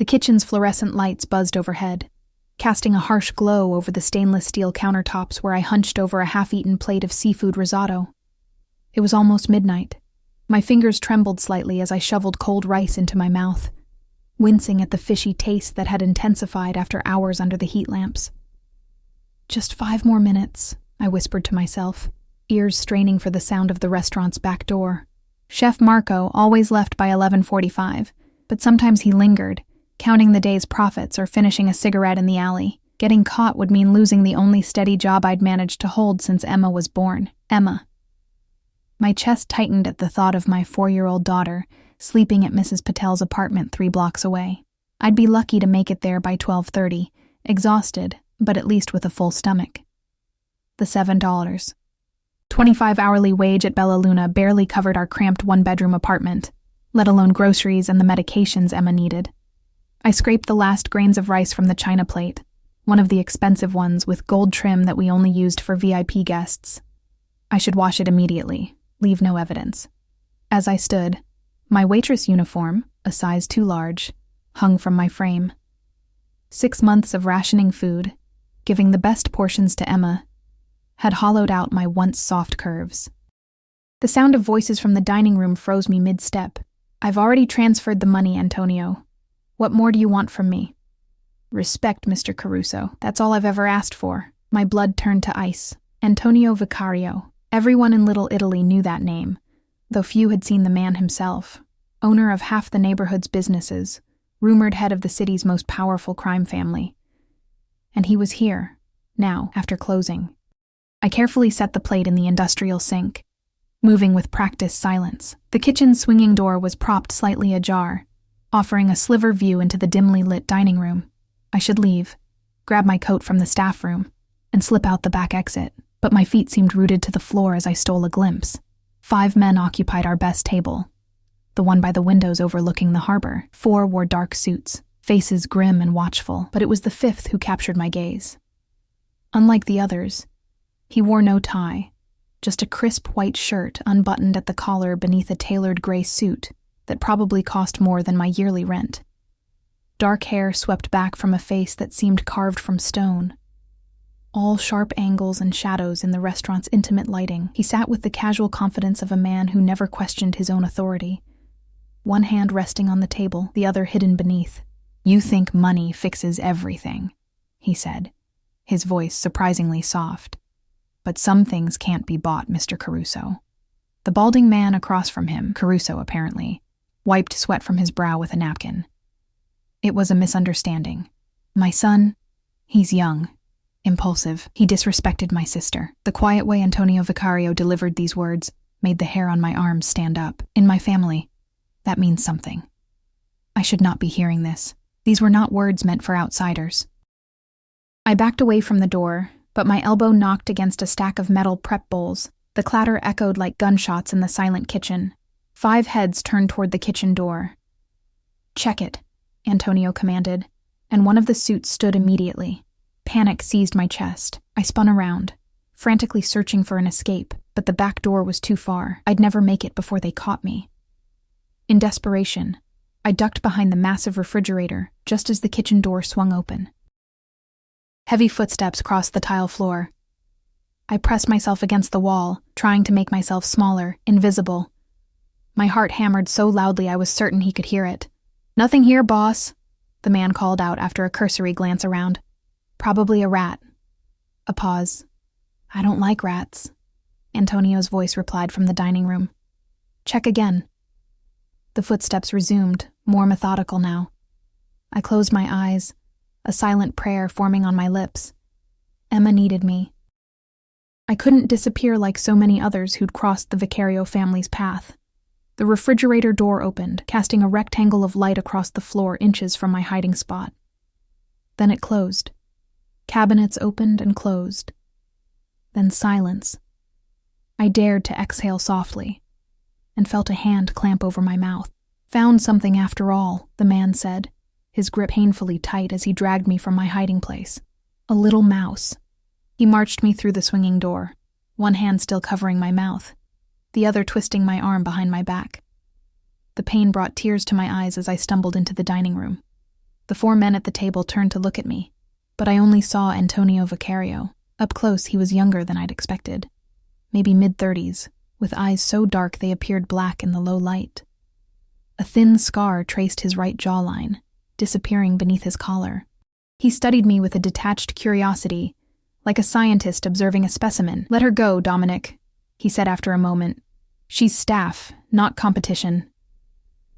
The kitchen's fluorescent lights buzzed overhead, casting a harsh glow over the stainless steel countertops where I hunched over a half-eaten plate of seafood risotto. It was almost midnight. My fingers trembled slightly as I shoveled cold rice into my mouth, wincing at the fishy taste that had intensified after hours under the heat lamps. "Just 5 more minutes," I whispered to myself, ears straining for the sound of the restaurant's back door. Chef Marco always left by 11:45, but sometimes he lingered, counting the day's profits or finishing a cigarette in the alley. Getting caught would mean losing the only steady job I'd managed to hold since Emma was born. Emma. My chest tightened at the thought of my 4-year-old daughter sleeping at Mrs. Patel's apartment 3 blocks away. I'd be lucky to make it there by 12:30, exhausted, but at least with a full stomach. The $7. 25 hourly wage at Bella Luna barely covered our cramped 1-bedroom apartment, let alone groceries and the medications Emma needed. I scraped the last grains of rice from the china plate, one of the expensive ones with gold trim that we only used for VIP guests. I should wash it immediately, leave no evidence. As I stood, my waitress uniform, a size too large, hung from my frame. 6 months of rationing food, giving the best portions to Emma, had hollowed out my once soft curves. The sound of voices from the dining room froze me mid-step. "I've already transferred the money, Antonio. What more do you want from me?" "Respect, Mr. Caruso. That's all I've ever asked for." My blood turned to ice. Antonio Vicario. Everyone in Little Italy knew that name, though few had seen the man himself. Owner of half the neighborhood's businesses, rumored head of the city's most powerful crime family. And he was here, now, after closing. I carefully set the plate in the industrial sink, moving with practiced silence. The kitchen's swinging door was propped slightly ajar, offering a sliver view into the dimly lit dining room. I should leave, grab my coat from the staff room, and slip out the back exit, but my feet seemed rooted to the floor as I stole a glimpse. 5 men occupied our best table, the one by the windows overlooking the harbor. 4 wore dark suits, faces grim and watchful, but it was the 5th who captured my gaze. Unlike the others, he wore no tie, just a crisp white shirt unbuttoned at the collar beneath a tailored gray suit that probably cost more than my yearly rent. Dark hair swept back from a face that seemed carved from stone. All sharp angles and shadows in the restaurant's intimate lighting, he sat with the casual confidence of a man who never questioned his own authority. One hand resting on the table, the other hidden beneath. "You think money fixes everything," he said, his voice surprisingly soft. "But some things can't be bought, Mr. Caruso." The balding man across from him, Caruso apparently, wiped sweat from his brow with a napkin. "It was a misunderstanding. My son, he's young, impulsive. He disrespected my sister." The quiet way Antonio Vicario delivered these words made the hair on my arms stand up. In my family, that means something. I should not be hearing this. These were not words meant for outsiders. I backed away from the door, but my elbow knocked against a stack of metal prep bowls. The clatter echoed like gunshots in the silent kitchen. 5 heads turned toward the kitchen door. "Check it," Antonio commanded, and one of the suits stood immediately. Panic seized my chest. I spun around, frantically searching for an escape, but the back door was too far. I'd never make it before they caught me. In desperation, I ducked behind the massive refrigerator just as the kitchen door swung open. Heavy footsteps crossed the tile floor. I pressed myself against the wall, trying to make myself smaller, invisible. My heart hammered so loudly I was certain he could hear it. "Nothing here, boss," the man called out after a cursory glance around. "Probably a rat." A pause. "I don't like rats," Antonio's voice replied from the dining room. "Check again." The footsteps resumed, more methodical now. I closed my eyes, a silent prayer forming on my lips. Emma needed me. I couldn't disappear like so many others who'd crossed the Vicario family's path. The refrigerator door opened, casting a rectangle of light across the floor inches from my hiding spot. Then it closed. Cabinets opened and closed. Then silence. I dared to exhale softly, and felt a hand clamp over my mouth. "Found something after all," the man said, his grip painfully tight as he dragged me from my hiding place. "A little mouse." He marched me through the swinging door, one hand still covering my mouth, the other twisting my arm behind my back. The pain brought tears to my eyes as I stumbled into the dining room. The 4 men at the table turned to look at me, but I only saw Antonio Vicario. Up close, he was younger than I'd expected. Maybe mid-30s, with eyes so dark they appeared black in the low light. A thin scar traced his right jawline, disappearing beneath his collar. He studied me with a detached curiosity, like a scientist observing a specimen. "Let her go, Dominic," he said after a moment. "She's staff, not competition."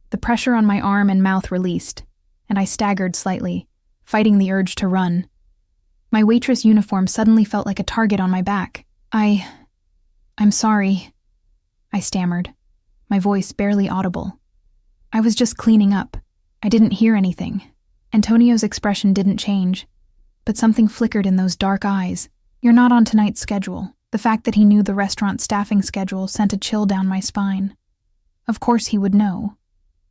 The pressure on my arm and mouth released, and I staggered slightly, fighting the urge to run. My waitress uniform suddenly felt like a target on my back. I'm sorry," I stammered, my voice barely audible. "I was just cleaning up. I didn't hear anything." Antonio's expression didn't change, but something flickered in those dark eyes. "You're not on tonight's schedule." The fact that he knew the restaurant staffing schedule sent a chill down my spine. Of course he would know.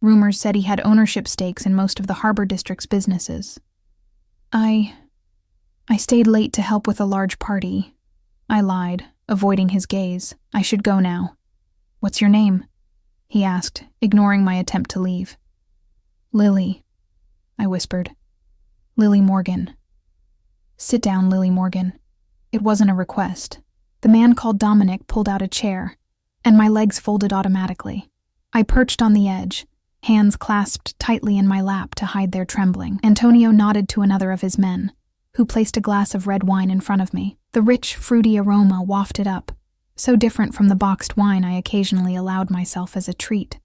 Rumors said he had ownership stakes in most of the Harbor District's businesses. I stayed late to help with a large party." I lied, avoiding his gaze. "I should go now." "What's your name?" he asked, ignoring my attempt to leave. "Lily," I whispered. "Lily Morgan." "Sit down, Lily Morgan." It wasn't a request. The man called Dominic pulled out a chair, and my legs folded automatically. I perched on the edge, hands clasped tightly in my lap to hide their trembling. Antonio nodded to another of his men, who placed a glass of red wine in front of me. The rich, fruity aroma wafted up, so different from the boxed wine I occasionally allowed myself as a treat.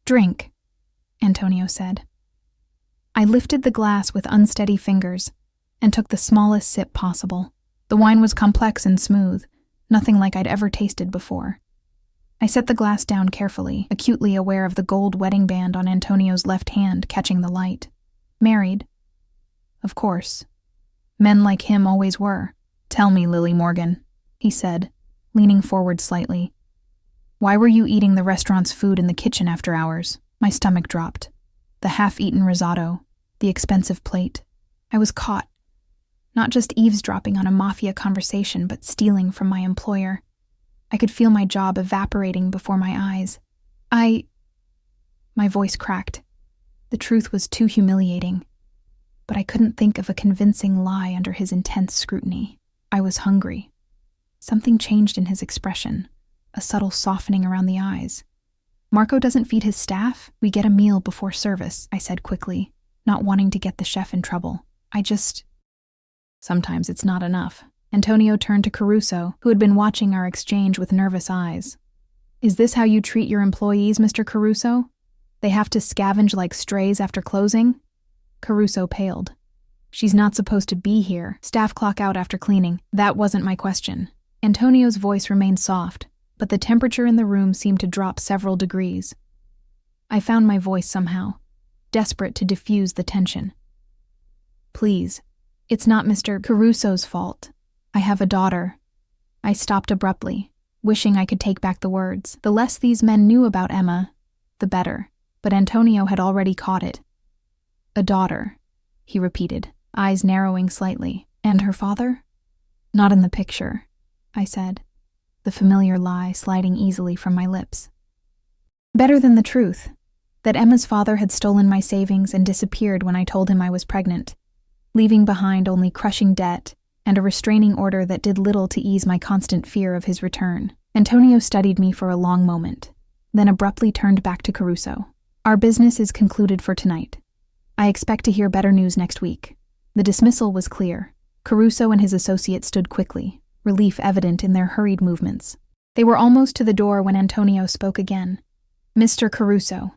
"Drink," Antonio said. I lifted the glass with unsteady fingers and took the smallest sip possible. The wine was complex and smooth, nothing like I'd ever tasted before. I set the glass down carefully, acutely aware of the gold wedding band on Antonio's left hand catching the light. Married? Of course. Men like him always were. "Tell me, Lily Morgan," he said, leaning forward slightly. "Why were you eating the restaurant's food in the kitchen after hours?" My stomach dropped. The half-eaten risotto, the expensive plate. I was caught. Not just eavesdropping on a Mafia conversation, but stealing from my employer. I could feel my job evaporating before my eyes. My voice cracked. The truth was too humiliating. But I couldn't think of a convincing lie under his intense scrutiny. I was hungry. Something changed in his expression, a subtle softening around the eyes. "Marco doesn't feed his staff? We get a meal before service," I said quickly, not wanting to get the chef in trouble. Sometimes it's not enough. Antonio turned to Caruso, who had been watching our exchange with nervous eyes. "Is this how you treat your employees, Mr. Caruso? They have to scavenge like strays after closing?" Caruso paled. "She's not supposed to be here. Staff clock out after cleaning." That wasn't my question. Antonio's voice remained soft, but the temperature in the room seemed to drop several degrees. I found my voice somehow, desperate to diffuse the tension. "Please, it's not Mr. Caruso's fault. I have a daughter." I stopped abruptly, wishing I could take back the words. The less these men knew about Emma, the better, but Antonio had already caught it. "A daughter," he repeated, eyes narrowing slightly. "And her father?" "Not in the picture," I said, the familiar lie sliding easily from my lips. Better than the truth, that Emma's father had stolen my savings and disappeared when I told him I was pregnant, leaving behind only crushing debt and a restraining order that did little to ease my constant fear of his return. Antonio studied me for a long moment, then abruptly turned back to Caruso. "Our business is concluded for tonight. I expect to hear better news next week." The dismissal was clear. Caruso and his associate stood quickly, relief evident in their hurried movements. They were almost to the door when Antonio spoke again. "Mr. Caruso."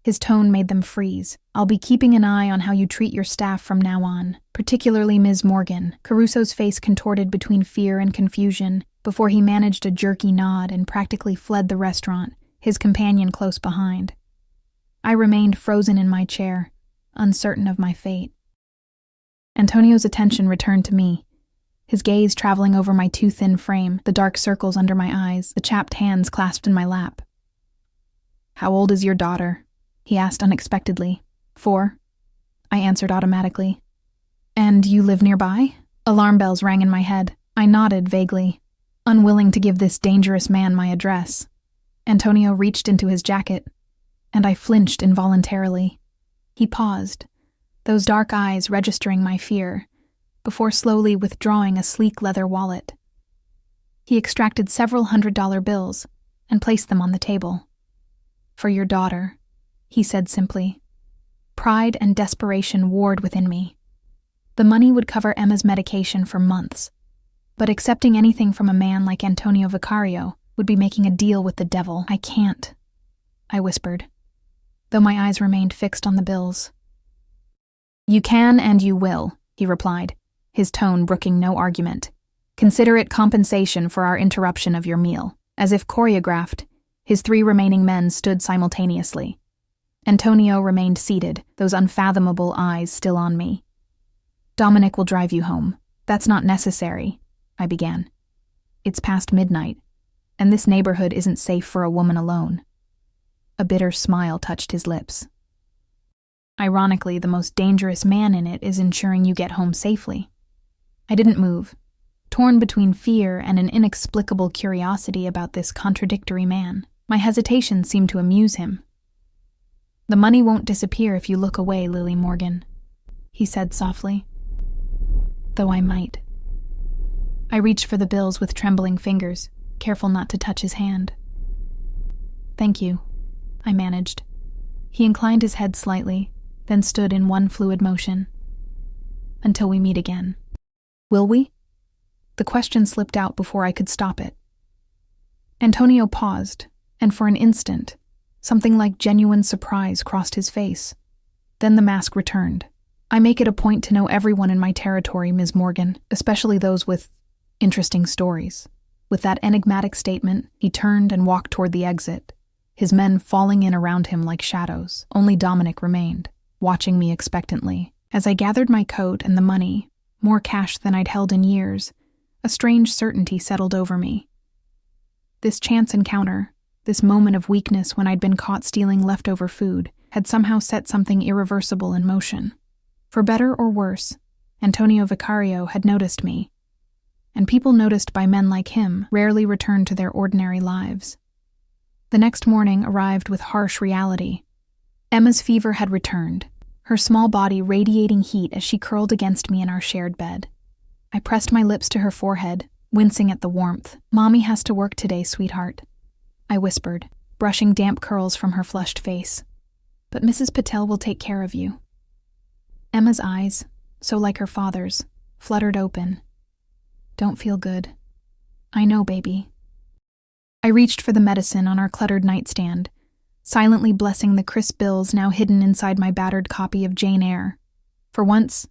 His tone made them freeze. "I'll be keeping an eye on how you treat your staff from now on, particularly Ms. Morgan." Caruso's face contorted between fear and confusion before he managed a jerky nod and practically fled the restaurant, his companion close behind. I remained frozen in my chair, uncertain of my fate. Antonio's attention returned to me, his gaze traveling over my too thin frame, the dark circles under my eyes, the chapped hands clasped in my lap. "How old is your daughter?" he asked unexpectedly. 4, I answered automatically. "And you live nearby?" Alarm bells rang in my head. I nodded vaguely, unwilling to give this dangerous man my address. Antonio reached into his jacket, and I flinched involuntarily. He paused, those dark eyes registering my fear, before slowly withdrawing a sleek leather wallet. He extracted several $100 bills and placed them on the table. "For your daughter," he said simply. Pride and desperation warred within me. The money would cover Emma's medication for months, but accepting anything from a man like Antonio Vicario would be making a deal with the devil. "I can't," I whispered, though my eyes remained fixed on the bills. "You can and you will," he replied, his tone brooking no argument. "Consider it compensation for our interruption of your meal." As if choreographed, his 3 remaining men stood simultaneously. Antonio remained seated, those unfathomable eyes still on me. "Dominic will drive you home. That's not necessary," I began. "It's past midnight, and this neighborhood isn't safe for a woman alone." A bitter smile touched his lips. "Ironically, the most dangerous man in it is ensuring you get home safely." I didn't move, torn between fear and an inexplicable curiosity about this contradictory man. My hesitation seemed to amuse him. "The money won't disappear if you look away, Lily Morgan," he said softly. "Though I might." I reached for the bills with trembling fingers, careful not to touch his hand. "Thank you," I managed. He inclined his head slightly, then stood in one fluid motion. "Until we meet again." "Will we?" The question slipped out before I could stop it. Antonio paused, and for an instant, something like genuine surprise crossed his face. Then the mask returned. "I make it a point to know everyone in my territory, Ms. Morgan, especially those with interesting stories." With that enigmatic statement, he turned and walked toward the exit, his men falling in around him like shadows. Only Dominic remained, watching me expectantly. As I gathered my coat and the money, more cash than I'd held in years, a strange certainty settled over me. This chance encounter, this moment of weakness when I'd been caught stealing leftover food, had somehow set something irreversible in motion. For better or worse, Antonio Vicario had noticed me, and people noticed by men like him rarely returned to their ordinary lives. The next morning arrived with harsh reality. Emma's fever had returned, her small body radiating heat as she curled against me in our shared bed. I pressed my lips to her forehead, wincing at the warmth. "Mommy has to work today, sweetheart," I whispered, brushing damp curls from her flushed face. "But Mrs. Patel will take care of you." Emma's eyes, so like her father's, fluttered open. "Don't feel good." "I know, baby." I reached for the medicine on our cluttered nightstand, silently blessing the crisp bills now hidden inside my battered copy of Jane Eyre. For once,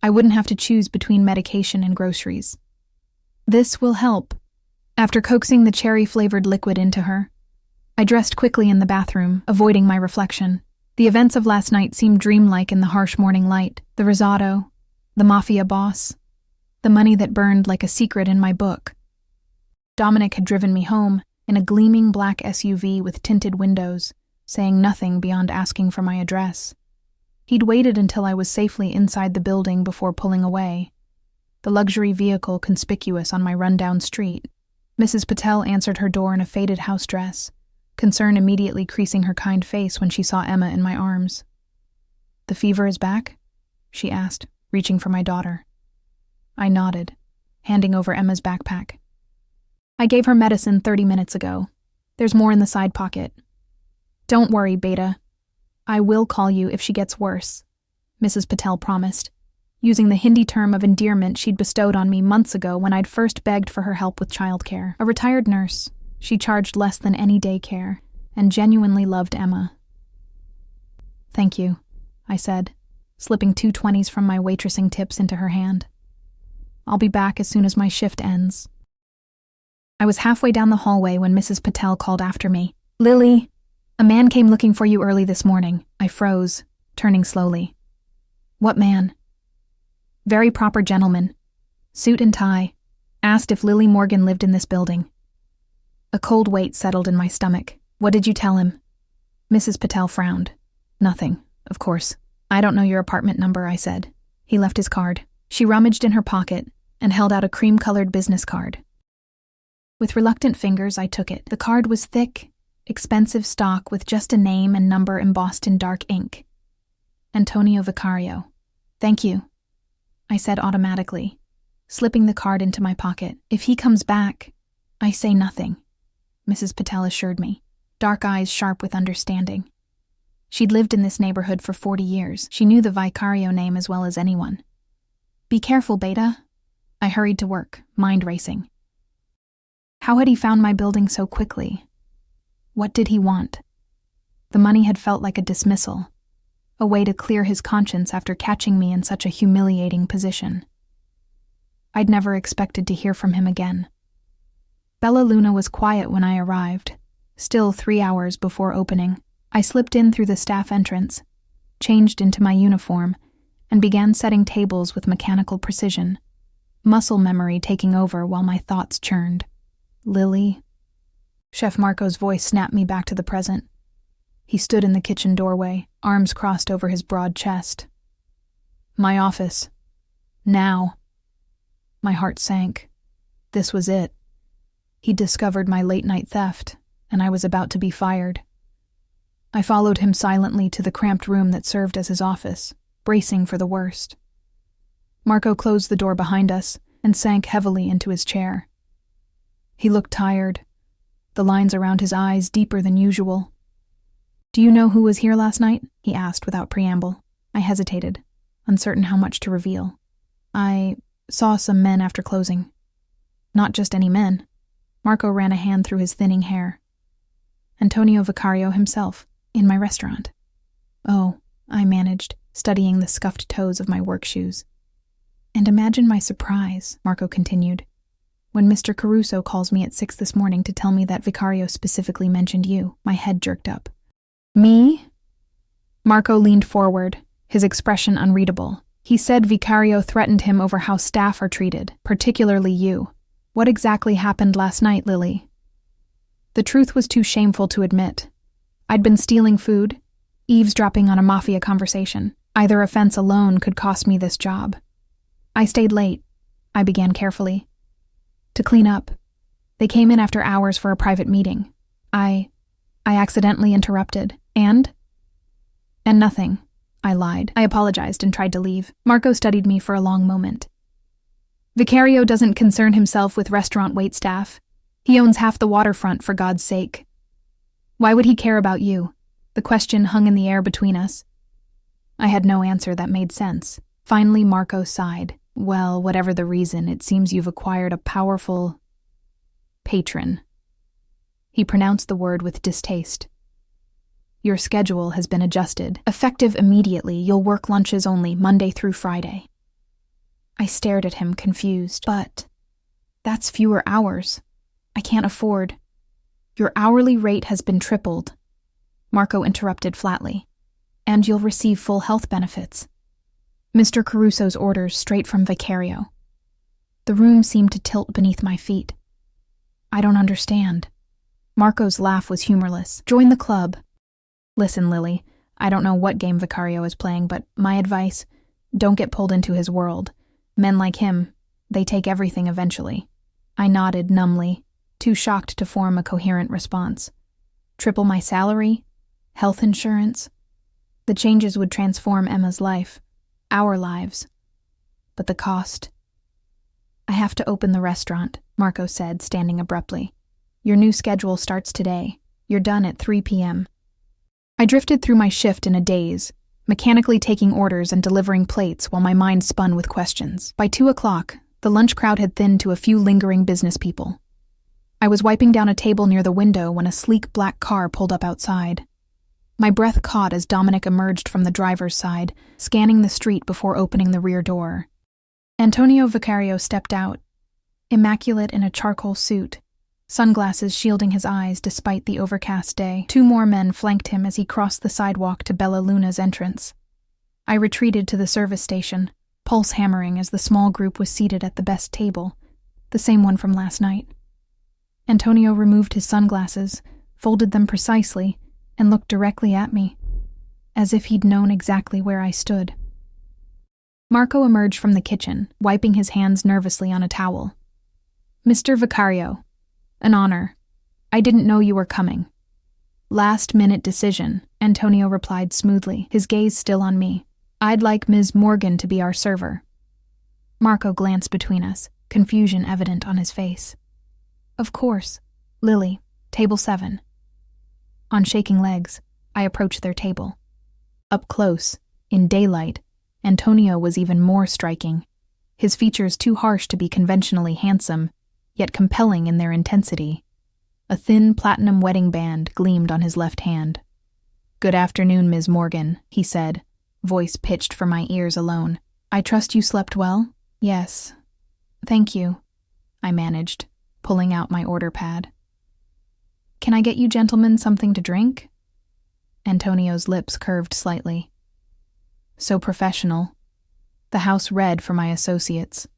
I wouldn't have to choose between medication and groceries. "This will help." After coaxing the cherry-flavored liquid into her, I dressed quickly in the bathroom, avoiding my reflection. The events of last night seemed dreamlike in the harsh morning light. The risotto, the Mafia boss, the money that burned like a secret in my book. Dominic had driven me home in a gleaming black SUV with tinted windows, saying nothing beyond asking for my address. He'd waited until I was safely inside the building before pulling away, the luxury vehicle conspicuous on my rundown street. Mrs. Patel answered her door in a faded house dress, concern immediately creasing her kind face when she saw Emma in my arms. "The fever is back?" she asked, reaching for my daughter. I nodded, handing over Emma's backpack. "I gave her medicine 30 minutes ago. There's more in the side pocket." "Don't worry, Beta. I will call you if she gets worse," Mrs. Patel promised, using the Hindi term of endearment she'd bestowed on me months ago when I'd first begged for her help with childcare. A retired nurse, she charged less than any daycare, and genuinely loved Emma. "Thank you," I said, slipping 2 20s from my waitressing tips into her hand. "I'll be back as soon as my shift ends." I was halfway down the hallway when Mrs. Patel called after me. "Lily, a man came looking for you early this morning." I froze, turning slowly. "What man?" "Very proper gentleman. Suit and tie. Asked if Lily Morgan lived in this building." A cold weight settled in my stomach. "What did you tell him?" Mrs. Patel frowned. "Nothing, of course. I don't know your apartment number," I said. He left his card. She rummaged in her pocket and held out a cream-colored business card. With reluctant fingers, I took it. The card was thick, expensive stock with just a name and number embossed in dark ink. Antonio Vicario. Thank you, I said automatically, slipping the card into my pocket. If he comes back, I say nothing, Mrs. Patel assured me, dark eyes sharp with understanding. She'd lived in this neighborhood for 40 years. She knew the Vicario name as well as anyone. Be careful, Beta. I hurried to work, mind racing. How had he found my building so quickly? What did he want? The money had felt like a dismissal, a way to clear his conscience after catching me in such a humiliating position. I'd never expected to hear from him again. Bella Luna was quiet when I arrived, still 3 hours before opening. I slipped in through the staff entrance, changed into my uniform, and began setting tables with mechanical precision, muscle memory taking over while my thoughts churned. Lily? Chef Marco's voice snapped me back to the present. He stood in the kitchen doorway, arms crossed over his broad chest. My office. Now. My heart sank. This was it. He'd discovered my late-night theft, and I was about to be fired. I followed him silently to the cramped room that served as his office, bracing for the worst. Marco closed the door behind us and sank heavily into his chair. He looked tired, the lines around his eyes deeper than usual. Do you know who was here last night? He asked without preamble. I hesitated, uncertain how much to reveal. I saw some men after closing. Not just any men. Marco ran a hand through his thinning hair. Antonio Vicario himself, in my restaurant. Oh, I managed, studying the scuffed toes of my work shoes. And imagine my surprise, Marco continued, when Mr. Caruso calls me at 6 this morning to tell me that Vicario specifically mentioned you. My head jerked up. Me? Marco leaned forward, his expression unreadable. He said Vicario threatened him over how staff are treated, particularly you. What exactly happened last night, Lily? The truth was too shameful to admit. I'd been stealing food, eavesdropping on a Mafia conversation. Either offense alone could cost me this job. I stayed late, I began carefully, to clean up. They came in after hours for a private meeting. I accidentally interrupted. And nothing, I lied. I apologized and tried to leave. Marco studied me for a long moment. Vicario doesn't concern himself with restaurant waitstaff. He owns half the waterfront, for God's sake. Why would he care about you? The question hung in the air between us. I had no answer that made sense. Finally, Marco sighed. Well, whatever the reason, it seems you've acquired a powerful patron. He pronounced the word with distaste. Your schedule has been adjusted. Effective immediately, you'll work lunches only, Monday through Friday. I stared at him, confused. But that's fewer hours. I can't afford. Your hourly rate has been tripled. Marco interrupted flatly. And you'll receive full health benefits. Mr. Caruso's orders straight from Vicario. The room seemed to tilt beneath my feet. I don't understand. Marco's laugh was humorless. Join the club. Listen, Lily, I don't know what game Vicario is playing, but my advice, don't get pulled into his world. Men like him, they take everything eventually. I nodded numbly, too shocked to form a coherent response. Triple my salary? Health insurance? The changes would transform Emma's life, our lives. But the cost? I have to open the restaurant, Marco said, standing abruptly. Your new schedule starts today. You're done at 3 p.m. I drifted through my shift in a daze, mechanically taking orders and delivering plates while my mind spun with questions. By 2 o'clock, the lunch crowd had thinned to a few lingering business people. I was wiping down a table near the window when a sleek black car pulled up outside. My breath caught as Dominic emerged from the driver's side, scanning the street before opening the rear door. Antonio Vicario stepped out, immaculate in a charcoal suit, sunglasses shielding his eyes despite the overcast day. 2 more men flanked him as he crossed the sidewalk to Bella Luna's entrance. I retreated to the service station, pulse hammering as the small group was seated at the best table, the same one from last night. Antonio removed his sunglasses, folded them precisely, and looked directly at me, as if he'd known exactly where I stood. Marco emerged from the kitchen, wiping his hands nervously on a towel. Mr. Vicario, an honor. I didn't know you were coming. Last-minute decision, Antonio replied smoothly, his gaze still on me. I'd like Ms. Morgan to be our server. Marco glanced between us, confusion evident on his face. Of course. Lily, table 7. On shaking legs, I approached their table. Up close, in daylight, Antonio was even more striking, his features too harsh to be conventionally handsome, yet compelling in their intensity. A thin platinum wedding band gleamed on his left hand. Good afternoon, Ms. Morgan, he said, voice pitched for my ears alone. I trust you slept well? Yes. Thank you, I managed, pulling out my order pad. Can I get you gentlemen something to drink? Antonio's lips curved slightly. So professional. The house red for my associates.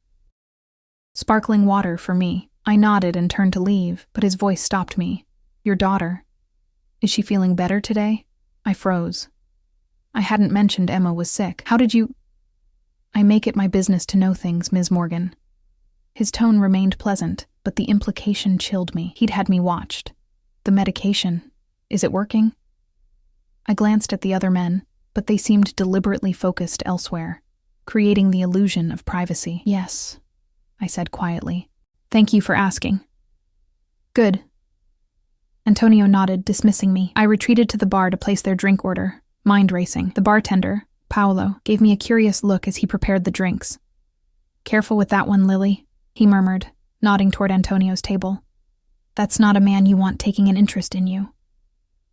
Sparkling water for me. I nodded and turned to leave, but his voice stopped me. Your daughter. Is she feeling better today? I froze. I hadn't mentioned Emma was sick. How did you... I make it my business to know things, Ms. Morgan. His tone remained pleasant, but the implication chilled me. He'd had me watched. The medication. Is it working? I glanced at the other men, but they seemed deliberately focused elsewhere, creating the illusion of privacy. Yes, I said quietly. Thank you for asking. Good. Antonio nodded, dismissing me. I retreated to the bar to place their drink order, mind racing. The bartender, Paolo, gave me a curious look as he prepared the drinks. Careful with that one, Lily, he murmured, nodding toward Antonio's table. That's not a man you want taking an interest in you.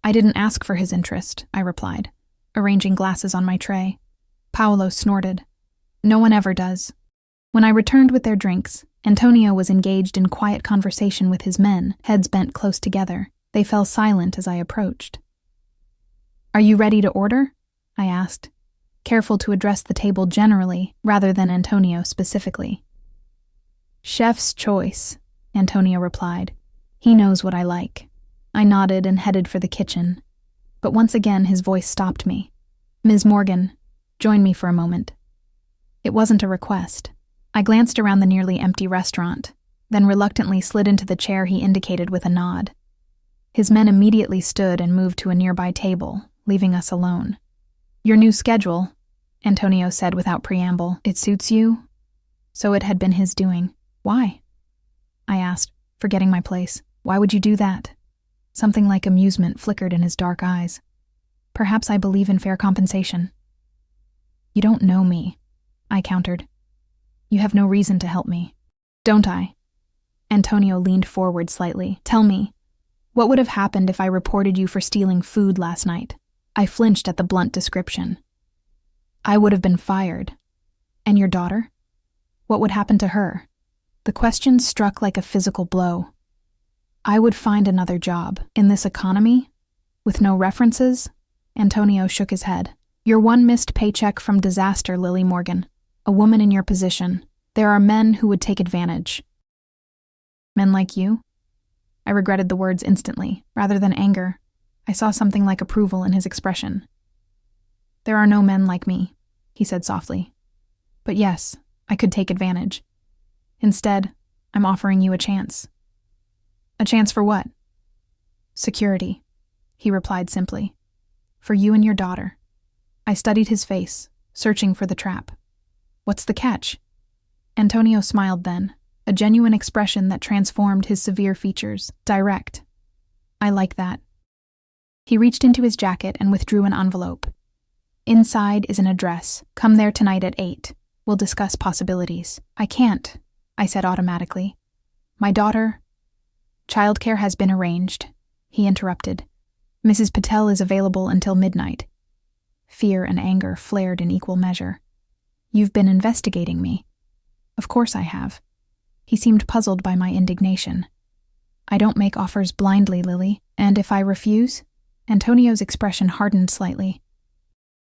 I didn't ask for his interest, I replied, arranging glasses on my tray. Paolo snorted. No one ever does. When I returned with their drinks, Antonio was engaged in quiet conversation with his men, heads bent close together. They fell silent as I approached. Are you ready to order? I asked, careful to address the table generally rather than Antonio specifically. Chef's choice, Antonio replied. He knows what I like. I nodded and headed for the kitchen, but once again his voice stopped me. Ms. Morgan, join me for a moment. It wasn't a request. I glanced around the nearly empty restaurant, then reluctantly slid into the chair he indicated with a nod. His men immediately stood and moved to a nearby table, leaving us alone. Your new schedule, Antonio said without preamble. It suits you? So it had been his doing. Why? I asked, forgetting my place. Why would you do that? Something like amusement flickered in his dark eyes. Perhaps I believe in fair compensation. You don't know me, I countered. You have no reason to help me. Don't I? Antonio leaned forward slightly. Tell me, what would have happened if I reported you for stealing food last night? I flinched at the blunt description. I would have been fired. And your daughter? What would happen to her? The question struck like a physical blow. I would find another job. In this economy? With no references? Antonio shook his head. You're one missed paycheck from disaster, Lily Morgan. A woman in your position. There are men who would take advantage. Men like you? I regretted the words instantly. Rather than anger, I saw something like approval in his expression. There are no men like me, he said softly. But yes, I could take advantage. Instead, I'm offering you a chance. A chance for what? Security, he replied simply. For you and your daughter. I studied his face, searching for the trap. What's the catch? Antonio smiled then, a genuine expression that transformed his severe features. Direct. I like that. He reached into his jacket and withdrew an envelope. Inside is an address. Come there tonight at 8. We'll discuss possibilities. I can't, I said automatically. My daughter... Childcare has been arranged, he interrupted. Mrs. Patel is available until midnight. Fear and anger flared in equal measure. You've been investigating me. Of course I have. He seemed puzzled by my indignation. I don't make offers blindly, Lily, and if I refuse? Antonio's expression hardened slightly.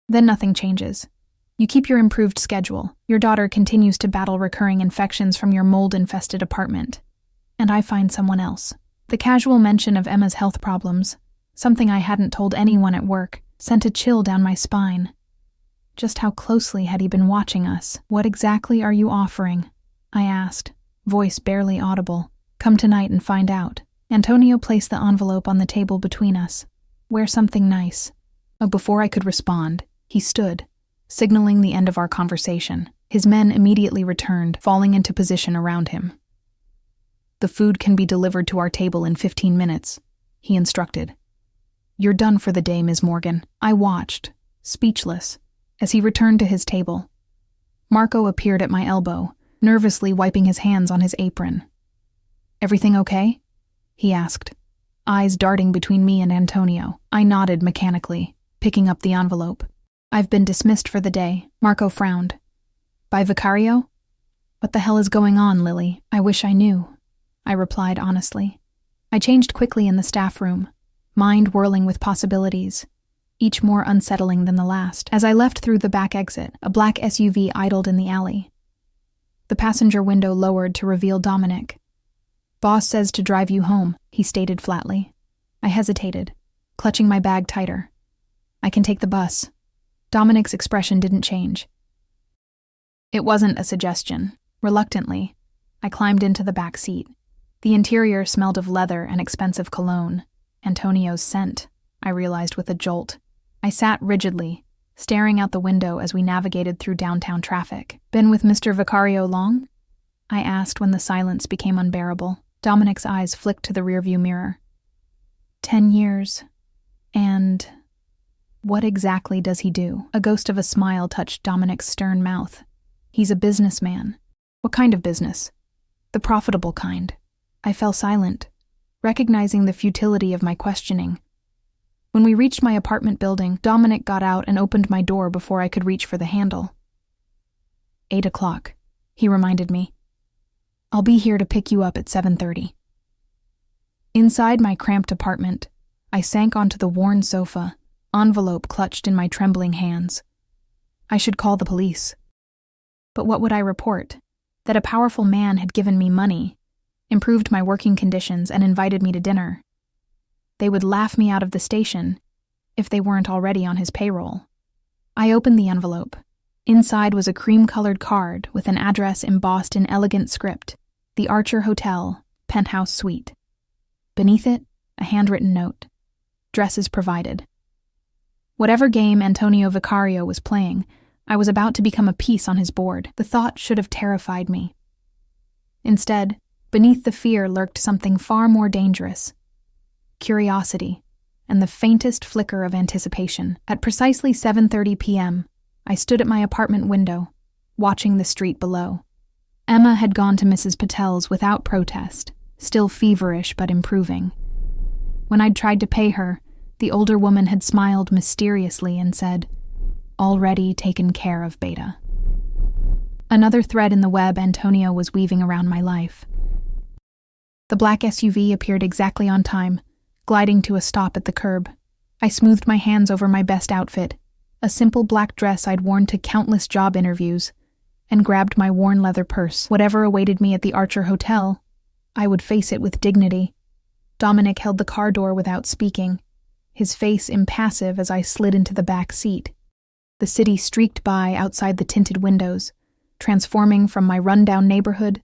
Then nothing changes. You keep your improved schedule. Your daughter continues to battle recurring infections from your mold-infested apartment. And I find someone else. The casual mention of Emma's health problems, something I hadn't told anyone at work, sent a chill down my spine. Just how closely had he been watching us? What exactly are you offering? I asked, voice barely audible. Come tonight and find out. Antonio placed the envelope on the table between us. Wear something nice. Oh, before I could respond, he stood, signaling the end of our conversation. His men immediately returned, falling into position around him. "The food can be delivered to our table in 15 minutes, he instructed. "You're done for the day, Ms. Morgan." I watched, speechless, as he returned to his table. Marco appeared at my elbow, nervously wiping his hands on his apron. "Everything okay?" he asked, eyes darting between me and Antonio. I nodded mechanically, picking up the envelope. "I've been dismissed for the day," Marco frowned. "By Vicario?" "What the hell is going on, Lily? I wish I knew," I replied honestly. I changed quickly in the staff room, mind whirling with possibilities, each more unsettling than the last. As I left through the back exit, a black SUV idled in the alley. The passenger window lowered to reveal Dominic. "Boss says to drive you home," he stated flatly. I hesitated, clutching my bag tighter. "I can take the bus." Dominic's expression didn't change. It wasn't a suggestion. Reluctantly, I climbed into the back seat. The interior smelled of leather and expensive cologne. Antonio's scent, I realized with a jolt. I sat rigidly, staring out the window as we navigated through downtown traffic. "Been with Mr. Vicario long?" I asked when the silence became unbearable. Dominic's eyes flicked to the rearview mirror. 10 years. And what exactly does he do? A ghost of a smile touched Dominic's stern mouth. "He's a businessman." "What kind of business?" "The profitable kind." I fell silent, recognizing the futility of my questioning. When we reached my apartment building, Dominic got out and opened my door before I could reach for the handle. 8 o'clock, he reminded me. "I'll be here to pick you up at 7:30. Inside my cramped apartment, I sank onto the worn sofa, envelope clutched in my trembling hands. I should call the police. But what would I report? That a powerful man had given me money, improved my working conditions, and invited me to dinner. They would laugh me out of the station, if they weren't already on his payroll. I opened the envelope. Inside was a cream-colored card with an address embossed in elegant script, the Archer Hotel, penthouse suite. Beneath it, a handwritten note. Dresses provided. Whatever game Antonio Vicario was playing, I was about to become a piece on his board. The thought should have terrified me. Instead, beneath the fear lurked something far more dangerous. Curiosity, and the faintest flicker of anticipation. At precisely 7:30 p.m., I stood at my apartment window, watching the street below. Emma had gone to Mrs. Patel's without protest, still feverish but improving. When I'd tried to pay her, the older woman had smiled mysteriously and said, "Already taken care of, Beta." Another thread in the web Antonio was weaving around my life. The black SUV appeared exactly on time, gliding to a stop at the curb. I smoothed my hands over my best outfit, a simple black dress I'd worn to countless job interviews, and grabbed my worn leather purse. Whatever awaited me at the Archer Hotel, I would face it with dignity. Dominic held the car door without speaking, his face impassive as I slid into the back seat. The city streaked by outside the tinted windows, transforming from my rundown neighborhood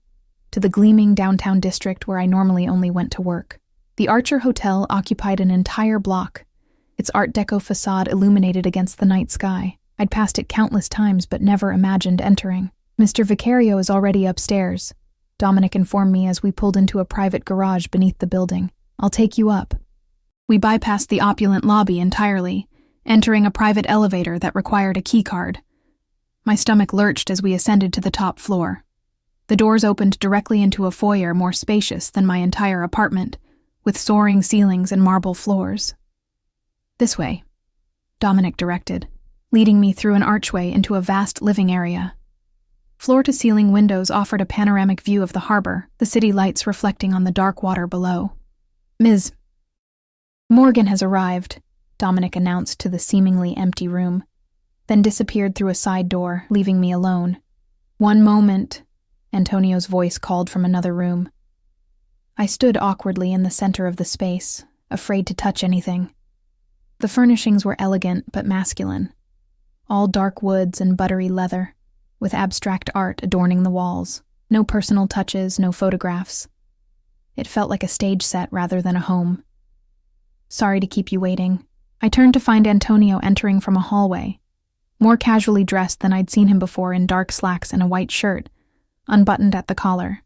to the gleaming downtown district where I normally only went to work. The Archer Hotel occupied an entire block, its Art Deco facade illuminated against the night sky. I'd passed it countless times but never imagined entering. "Mr. Vicario is already upstairs," Dominic informed me as we pulled into a private garage beneath the building. "I'll take you up." We bypassed the opulent lobby entirely, entering a private elevator that required a keycard. My stomach lurched as we ascended to the top floor. The doors opened directly into a foyer more spacious than my entire apartment, with soaring ceilings and marble floors. "This way," Dominic directed, leading me through an archway into a vast living area. Floor-to-ceiling windows offered a panoramic view of the harbor, the city lights reflecting on the dark water below. "Ms. Morgan has arrived," Dominic announced to the seemingly empty room, then disappeared through a side door, leaving me alone. "One moment," Antonio's voice called from another room. I stood awkwardly in the center of the space, afraid to touch anything. The furnishings were elegant but masculine, all dark woods and buttery leather, with abstract art adorning the walls. No personal touches, no photographs. It felt like a stage set rather than a home. "Sorry to keep you waiting." I turned to find Antonio entering from a hallway, more casually dressed than I'd seen him before in dark slacks and a white shirt, unbuttoned at the collar.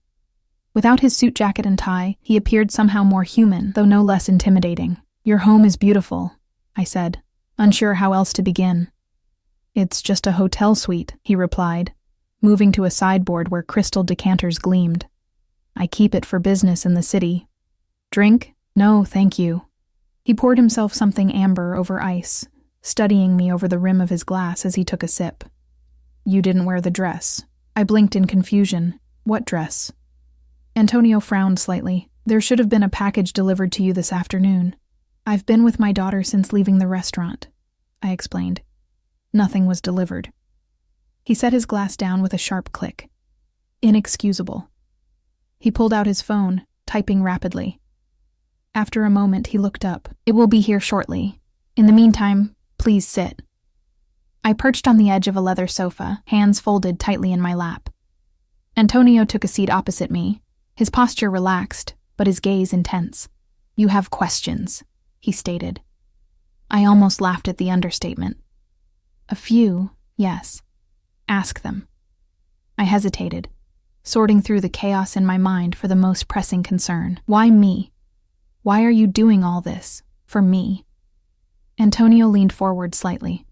Without his suit jacket and tie, he appeared somehow more human, though no less intimidating. "Your home is beautiful," I said, unsure how else to begin. "It's just a hotel suite," he replied, moving to a sideboard where crystal decanters gleamed. "I keep it for business in the city. Drink? No, thank you." He poured himself something amber over ice, studying me over the rim of his glass as he took a sip. "You didn't wear the dress." I blinked in confusion. "What dress?" Antonio frowned slightly. "There should have been a package delivered to you this afternoon. I've been with my daughter since leaving the restaurant," I explained. "Nothing was delivered." He set his glass down with a sharp click. Inexcusable. He pulled out his phone, typing rapidly. After a moment, he looked up. "It will be here shortly. In the meantime, please sit." I perched on the edge of a leather sofa, hands folded tightly in my lap. Antonio took a seat opposite me, his posture relaxed, but his gaze intense. "You have questions," he stated. I almost laughed at the understatement. "A few, yes. Ask them." I hesitated, sorting through the chaos in my mind for the most pressing concern. "Why me? Why are you doing all this? For me?" Antonio leaned forward slightly.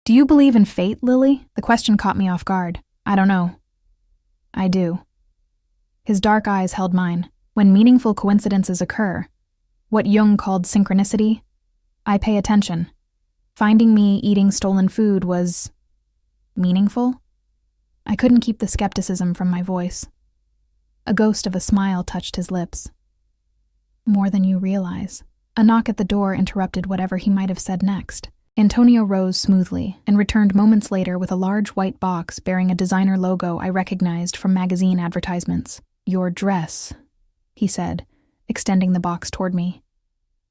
"Do you believe in fate, Lily?" The question caught me off guard. "I don't know." "I do." His dark eyes held mine. "When meaningful coincidences occur, what Jung called synchronicity, I pay attention. Finding me eating stolen food was meaningful?" I couldn't keep the skepticism from my voice. A ghost of a smile touched his lips. "More than you realize." A knock at the door interrupted whatever he might have said next. Antonio rose smoothly and returned moments later with a large white box bearing a designer logo I recognized from magazine advertisements. "Your dress," he said, extending the box toward me.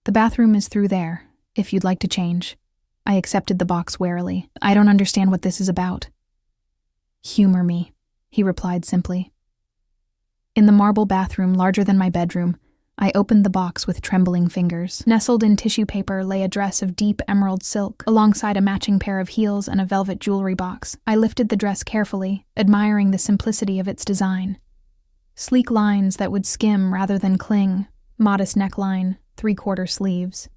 "The bathroom is through there, if you'd like to change." I accepted the box warily. "I don't understand what this is about." "Humor me," he replied simply. In the marble bathroom larger than my bedroom, I opened the box with trembling fingers. Nestled in tissue paper lay a dress of deep emerald silk, alongside a matching pair of heels and a velvet jewelry box. I lifted the dress carefully, admiring the simplicity of its design. Sleek lines that would skim rather than cling, modest neckline, 3/4 sleeves.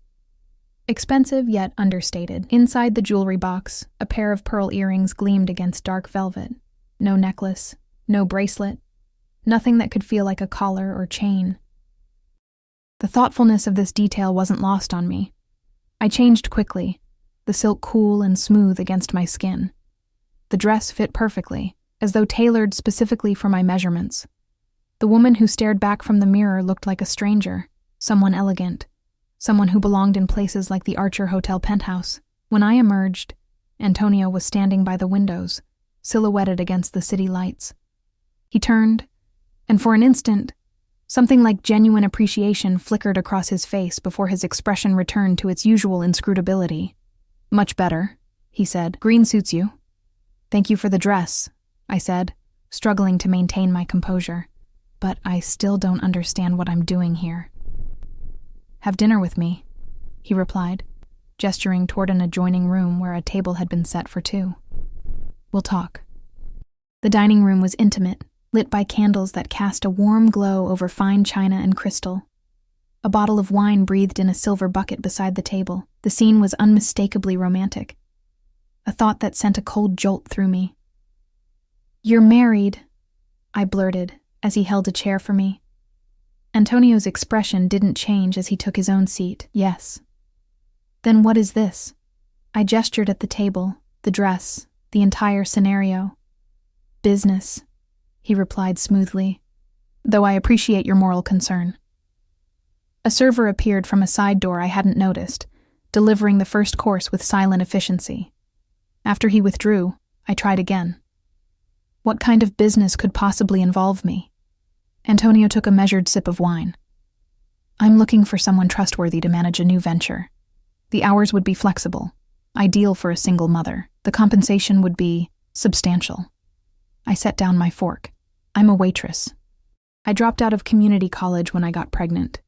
Expensive yet understated. Inside the jewelry box, a pair of pearl earrings gleamed against dark velvet. No necklace, no bracelet, nothing that could feel like a collar or chain. The thoughtfulness of this detail wasn't lost on me. I changed quickly, the silk cool and smooth against my skin. The dress fit perfectly, as though tailored specifically for my measurements. The woman who stared back from the mirror looked like a stranger, someone elegant, someone who belonged in places like the Archer Hotel penthouse. When I emerged, Antonio was standing by the windows, silhouetted against the city lights. He turned, and for an instant, something like genuine appreciation flickered across his face before his expression returned to its usual inscrutability. "Much better," he said. "Green suits you." "Thank you for the dress," I said, struggling to maintain my composure. "But I still don't understand what I'm doing here." "Have dinner with me," he replied, gesturing toward an adjoining room where a table had been set for two. "We'll talk." The dining room was intimate, lit by candles that cast a warm glow over fine china and crystal. A bottle of wine breathed in a silver bucket beside the table. The scene was unmistakably romantic. A thought that sent a cold jolt through me. "You're married," I blurted as he held a chair for me. Antonio's expression didn't change as he took his own seat. "Yes." "Then what is this?" I gestured at the table, the dress, the entire scenario. "Business," he replied smoothly, "though I appreciate your moral concern." A server appeared from a side door I hadn't noticed, delivering the first course with silent efficiency. After he withdrew, I tried again. What kind of business could possibly involve me? Antonio took a measured sip of wine. "I'm looking for someone trustworthy to manage a new venture. The hours would be flexible, ideal for a single mother. The compensation would be substantial." I set down my fork. "I'm a waitress. I dropped out of community college when I got pregnant.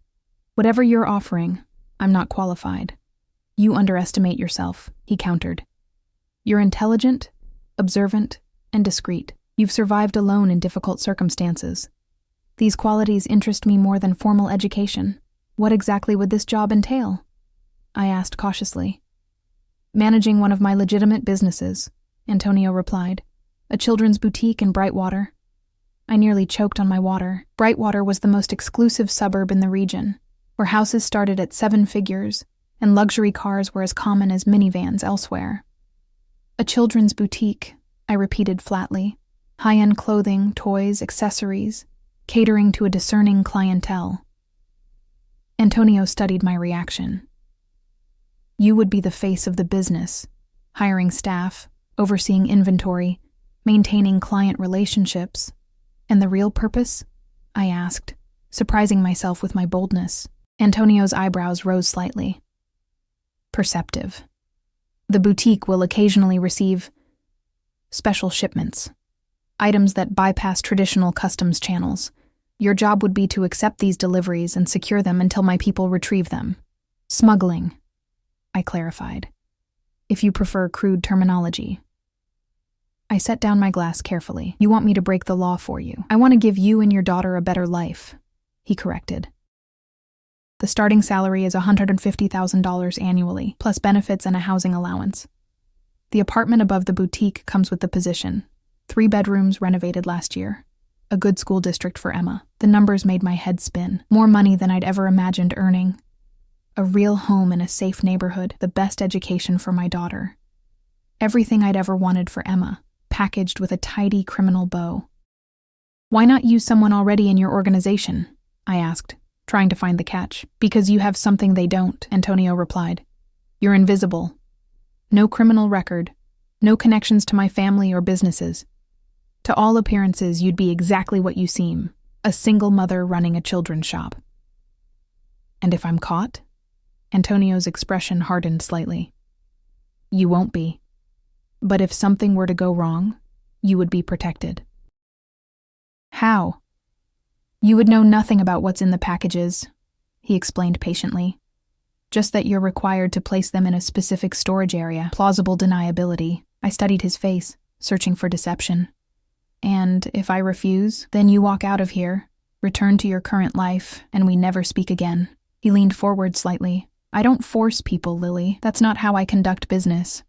Whatever you're offering, I'm not qualified." "You underestimate yourself," he countered. You're intelligent, observant, and discreet. You've survived alone in difficult circumstances. These qualities interest me more than formal education. What exactly would this job entail? I asked cautiously. Managing one of my legitimate businesses, Antonio replied. A children's boutique in Brightwater. I nearly choked on my water. Brightwater was the most exclusive suburb in the region, where houses started at 7 figures and luxury cars were as common as minivans elsewhere. A children's boutique, I repeated flatly. High-end clothing, toys, accessories, catering to a discerning clientele. Antonio studied my reaction. You would be the face of the business, hiring staff, overseeing inventory, maintaining client relationships. And the real purpose? I asked, surprising myself with my boldness. Antonio's eyebrows rose slightly. Perceptive. The boutique will occasionally receive special shipments, items that bypass traditional customs channels. Your job would be to accept these deliveries and secure them until my people retrieve them. Smuggling, I clarified, if you prefer crude terminology. I set down my glass carefully. You want me to break the law for you. I want to give you and your daughter a better life, he corrected. The starting salary is $150,000 annually, plus benefits and a housing allowance. The apartment above the boutique comes with the position. 3 bedrooms renovated last year. A good school district for Emma. The numbers made my head spin. More money than I'd ever imagined earning. A real home in a safe neighborhood. The best education for my daughter. Everything I'd ever wanted for Emma, packaged with a tidy criminal bow. Why not use someone already in your organization? I asked, trying to find the catch. Because you have something they don't, Antonio replied. You're invisible. No criminal record. No connections to my family or businesses. To all appearances, you'd be exactly what you seem, a single mother running a children's shop. And if I'm caught? Antonio's expression hardened slightly. You won't be. But if something were to go wrong, you would be protected. How? You would know nothing about what's in the packages, he explained patiently. Just that you're required to place them in a specific storage area. Plausible deniability. I studied his face, searching for deception. And if I refuse, then you walk out of here, return to your current life, and we never speak again. He leaned forward slightly. I don't force people, Lily. That's not how I conduct business.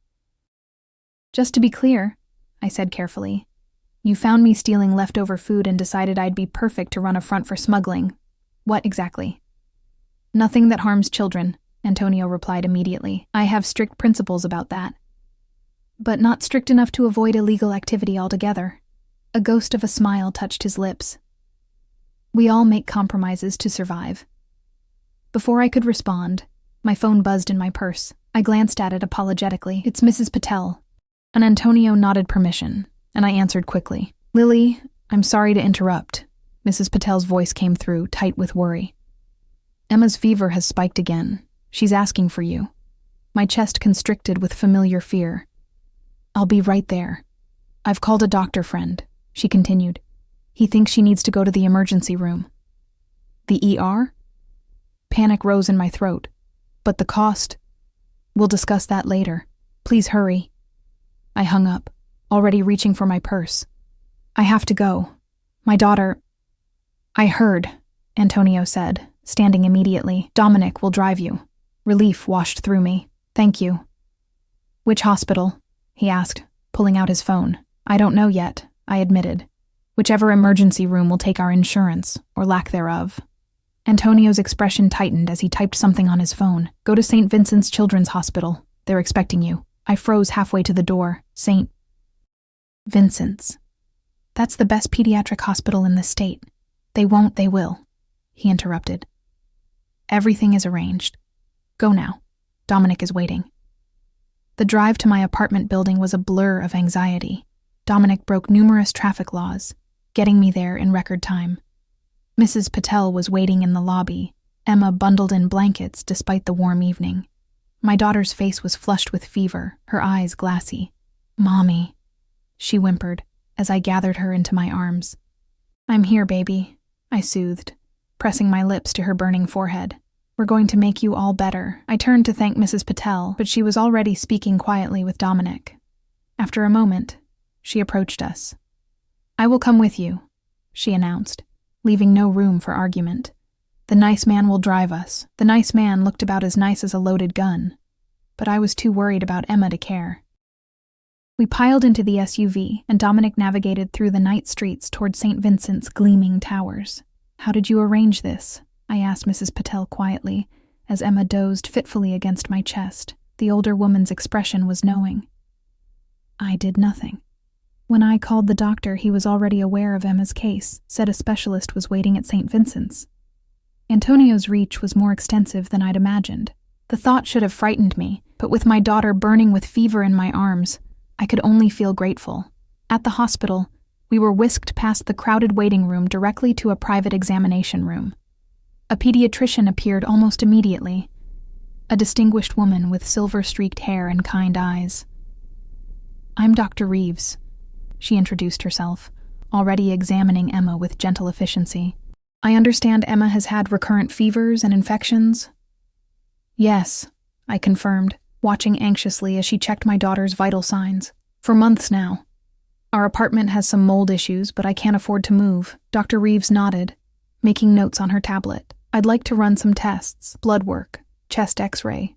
Just to be clear, I said carefully, you found me stealing leftover food and decided I'd be perfect to run a front for smuggling. What exactly? Nothing that harms children, Antonio replied immediately. I have strict principles about that. But not strict enough to avoid illegal activity altogether. A ghost of a smile touched his lips. We all make compromises to survive. Before I could respond, my phone buzzed in my purse. I glanced at it apologetically. It's Mrs. Patel. And Antonio nodded permission, and I answered quickly. Lily, I'm sorry to interrupt. Mrs. Patel's voice came through, tight with worry. Emma's fever has spiked again. She's asking for you. My chest constricted with familiar fear. I'll be right there. I've called a doctor friend, she continued. He thinks she needs to go to the emergency room. The ER? Panic rose in my throat. But the cost? We'll discuss that later. Please hurry. I hung up, already reaching for my purse. I have to go. My daughter... I heard, Antonio said, standing immediately. Dominic will drive you. Relief washed through me. Thank you. Which hospital? He asked, pulling out his phone. I don't know yet, I admitted. Whichever emergency room will take our insurance, or lack thereof. Antonio's expression tightened as he typed something on his phone. Go to St. Vincent's Children's Hospital. They're expecting you. I froze halfway to the door. St. Vincent's. That's the best pediatric hospital in the state. They won't, they will, he interrupted. Everything is arranged. Go now. Dominic is waiting. The drive to my apartment building was a blur of anxiety. Dominic broke numerous traffic laws, getting me there in record time. Mrs. Patel was waiting in the lobby, Emma bundled in blankets despite the warm evening. My daughter's face was flushed with fever, her eyes glassy. Mommy, she whimpered as I gathered her into my arms. I'm here, baby, I soothed, pressing my lips to her burning forehead. We're going to make you all better. I turned to thank Mrs. Patel, but she was already speaking quietly with Dominic. After a moment, she approached us. "I will come with you," she announced, leaving no room for argument. "The nice man will drive us." The nice man looked about as nice as a loaded gun, but I was too worried about Emma to care. We piled into the SUV, and Dominic navigated through the night streets toward St. Vincent's gleaming towers. "How did you arrange this?" I asked Mrs. Patel quietly, as Emma dozed fitfully against my chest. The older woman's expression was knowing. "I did nothing. When I called the doctor, he was already aware of Emma's case, said a specialist was waiting at St. Vincent's. Antonio's reach was more extensive than I'd imagined. The thought should have frightened me, but with my daughter burning with fever in my arms, I could only feel grateful. At the hospital, we were whisked past the crowded waiting room directly to a private examination room. A pediatrician appeared almost immediately, a distinguished woman with silver-streaked hair and kind eyes. "I'm Dr. Reeves," she introduced herself, already examining Emma with gentle efficiency. "I understand Emma has had recurrent fevers and infections?" "Yes," I confirmed, watching anxiously as she checked my daughter's vital signs. "For months now. Our apartment has some mold issues, but I can't afford to move." Dr. Reeves nodded, making notes on her tablet. "I'd like to run some tests, blood work, chest x-ray,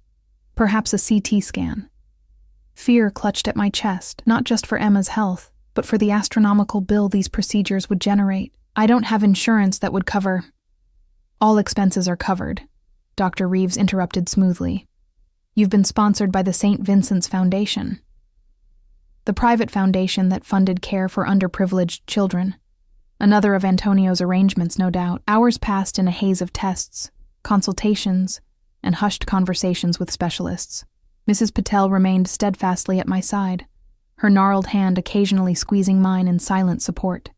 perhaps a CT scan." Fear clutched at my chest, not just for Emma's health, but for the astronomical bill these procedures would generate. "I don't have insurance that would cover—" "All expenses are covered," Dr. Reeves interrupted smoothly. "You've been sponsored by the St. Vincent's Foundation, the private foundation that funded care for underprivileged children. Another of Antonio's arrangements, no doubt." Hours passed in a haze of tests, consultations, and hushed conversations with specialists. Mrs. Patel remained steadfastly at my side, her gnarled hand occasionally squeezing mine in silent support.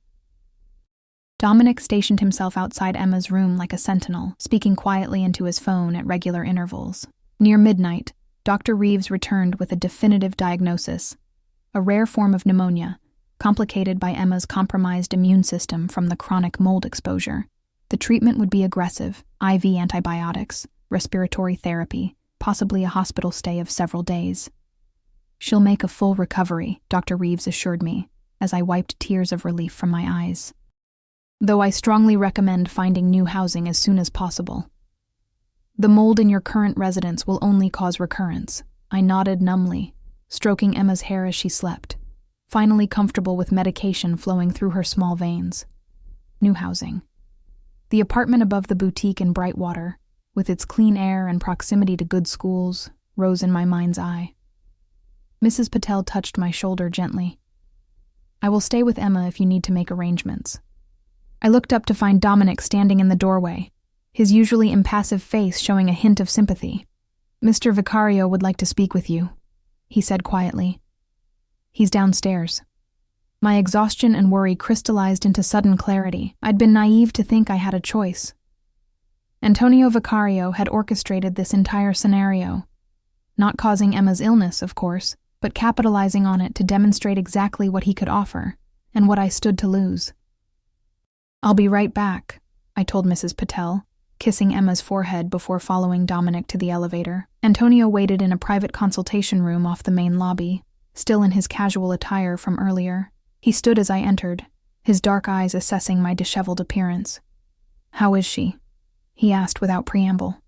Dominic stationed himself outside Emma's room like a sentinel, speaking quietly into his phone at regular intervals. Near midnight, Dr. Reeves returned with a definitive diagnosis: a rare form of pneumonia, complicated by Emma's compromised immune system from the chronic mold exposure. The treatment would be aggressive: IV antibiotics, respiratory therapy, possibly a hospital stay of several days. "She'll make a full recovery," Dr. Reeves assured me, as I wiped tears of relief from my eyes. "Though I strongly recommend finding new housing as soon as possible. The mold in your current residence will only cause recurrence." I nodded numbly, stroking Emma's hair as she slept, finally comfortable with medication flowing through her small veins. New housing. The apartment above the boutique in Brightwater, with its clean air and proximity to good schools, rose in my mind's eye. Mrs. Patel touched my shoulder gently. "I will stay with Emma if you need to make arrangements." I looked up to find Dominic standing in the doorway, his usually impassive face showing a hint of sympathy. "Mr. Vicario would like to speak with you," he said quietly. "He's downstairs." My exhaustion and worry crystallized into sudden clarity. I'd been naive to think I had a choice. Antonio Vicario had orchestrated this entire scenario, not causing Emma's illness, of course, but capitalizing on it to demonstrate exactly what he could offer, and what I stood to lose. "I'll be right back," I told Mrs. Patel, kissing Emma's forehead before following Dominic to the elevator. Antonio waited in a private consultation room off the main lobby, still in his casual attire from earlier. He stood as I entered, his dark eyes assessing my disheveled appearance. "How is she?" he asked without preamble.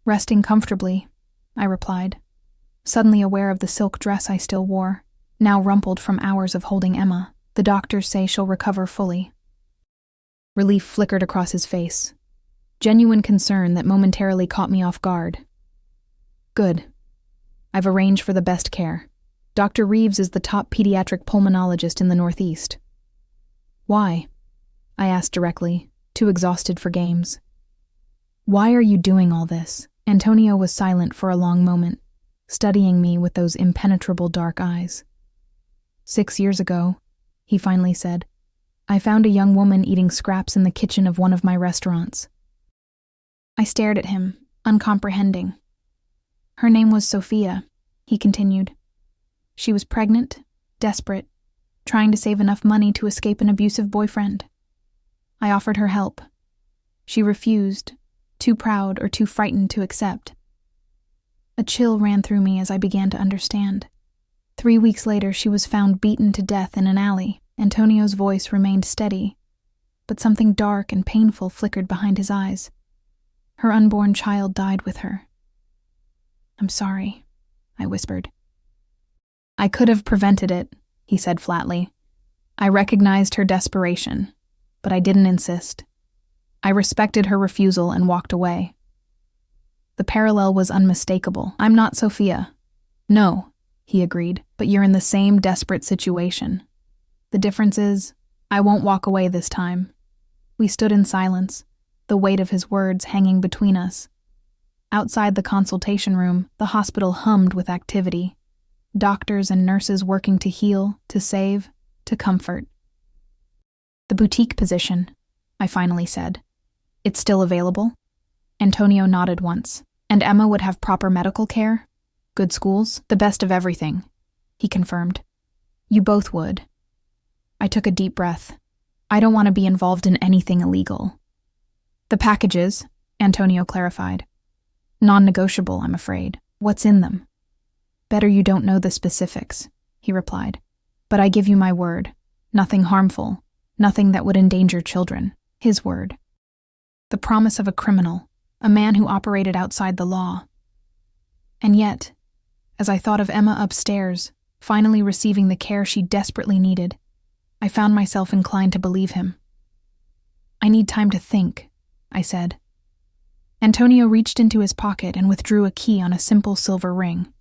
"Resting comfortably," I replied, suddenly aware of the silk dress I still wore, now rumpled from hours of holding Emma. "The doctors say she'll recover fully." Relief flickered across his face, genuine concern that momentarily caught me off guard. "Good. I've arranged for the best care. Dr. Reeves is the top pediatric pulmonologist in the Northeast." "Why?" I asked directly, too exhausted for games. "Why are you doing all this?" Antonio was silent for a long moment, studying me with those impenetrable dark eyes. 6 years ago, he finally said, I found a young woman eating scraps in the kitchen of one of my restaurants. I stared at him, uncomprehending. "Her name was Sophia," he continued. "She was pregnant, desperate, trying to save enough money to escape an abusive boyfriend. I offered her help. She refused, too proud or too frightened to accept. A chill ran through me as I began to understand. 3 weeks later, she was found beaten to death in an alley. Antonio's voice remained steady, but something dark and painful flickered behind his eyes. Her unborn child died with her. "I'm sorry," I whispered. "I could have prevented it," he said flatly. "I recognized her desperation, but I didn't insist. I respected her refusal and walked away." The parallel was unmistakable. "I'm not Sophia." "No," he agreed, "but you're in the same desperate situation. The difference is, I won't walk away this time." We stood in silence, the weight of his words hanging between us. Outside the consultation room, the hospital hummed with activity. Doctors and nurses working to heal, to save, to comfort. "The boutique position," I finally said. "It's still available?" Antonio nodded once. "And Emma would have proper medical care? Good schools? The best of everything," he confirmed. "You both would." I took a deep breath. I don't want to be involved in anything illegal. "The packages," Antonio clarified. "Non-negotiable, I'm afraid. What's in them?" "Better you don't know the specifics," he replied. "But I give you my word. Nothing harmful. Nothing that would endanger children." His word. The promise of a criminal, a man who operated outside the law. And yet, as I thought of Emma upstairs, finally receiving the care she desperately needed, I found myself inclined to believe him. "I need time to think," I said. Antonio reached into his pocket and withdrew a key on a simple silver ring.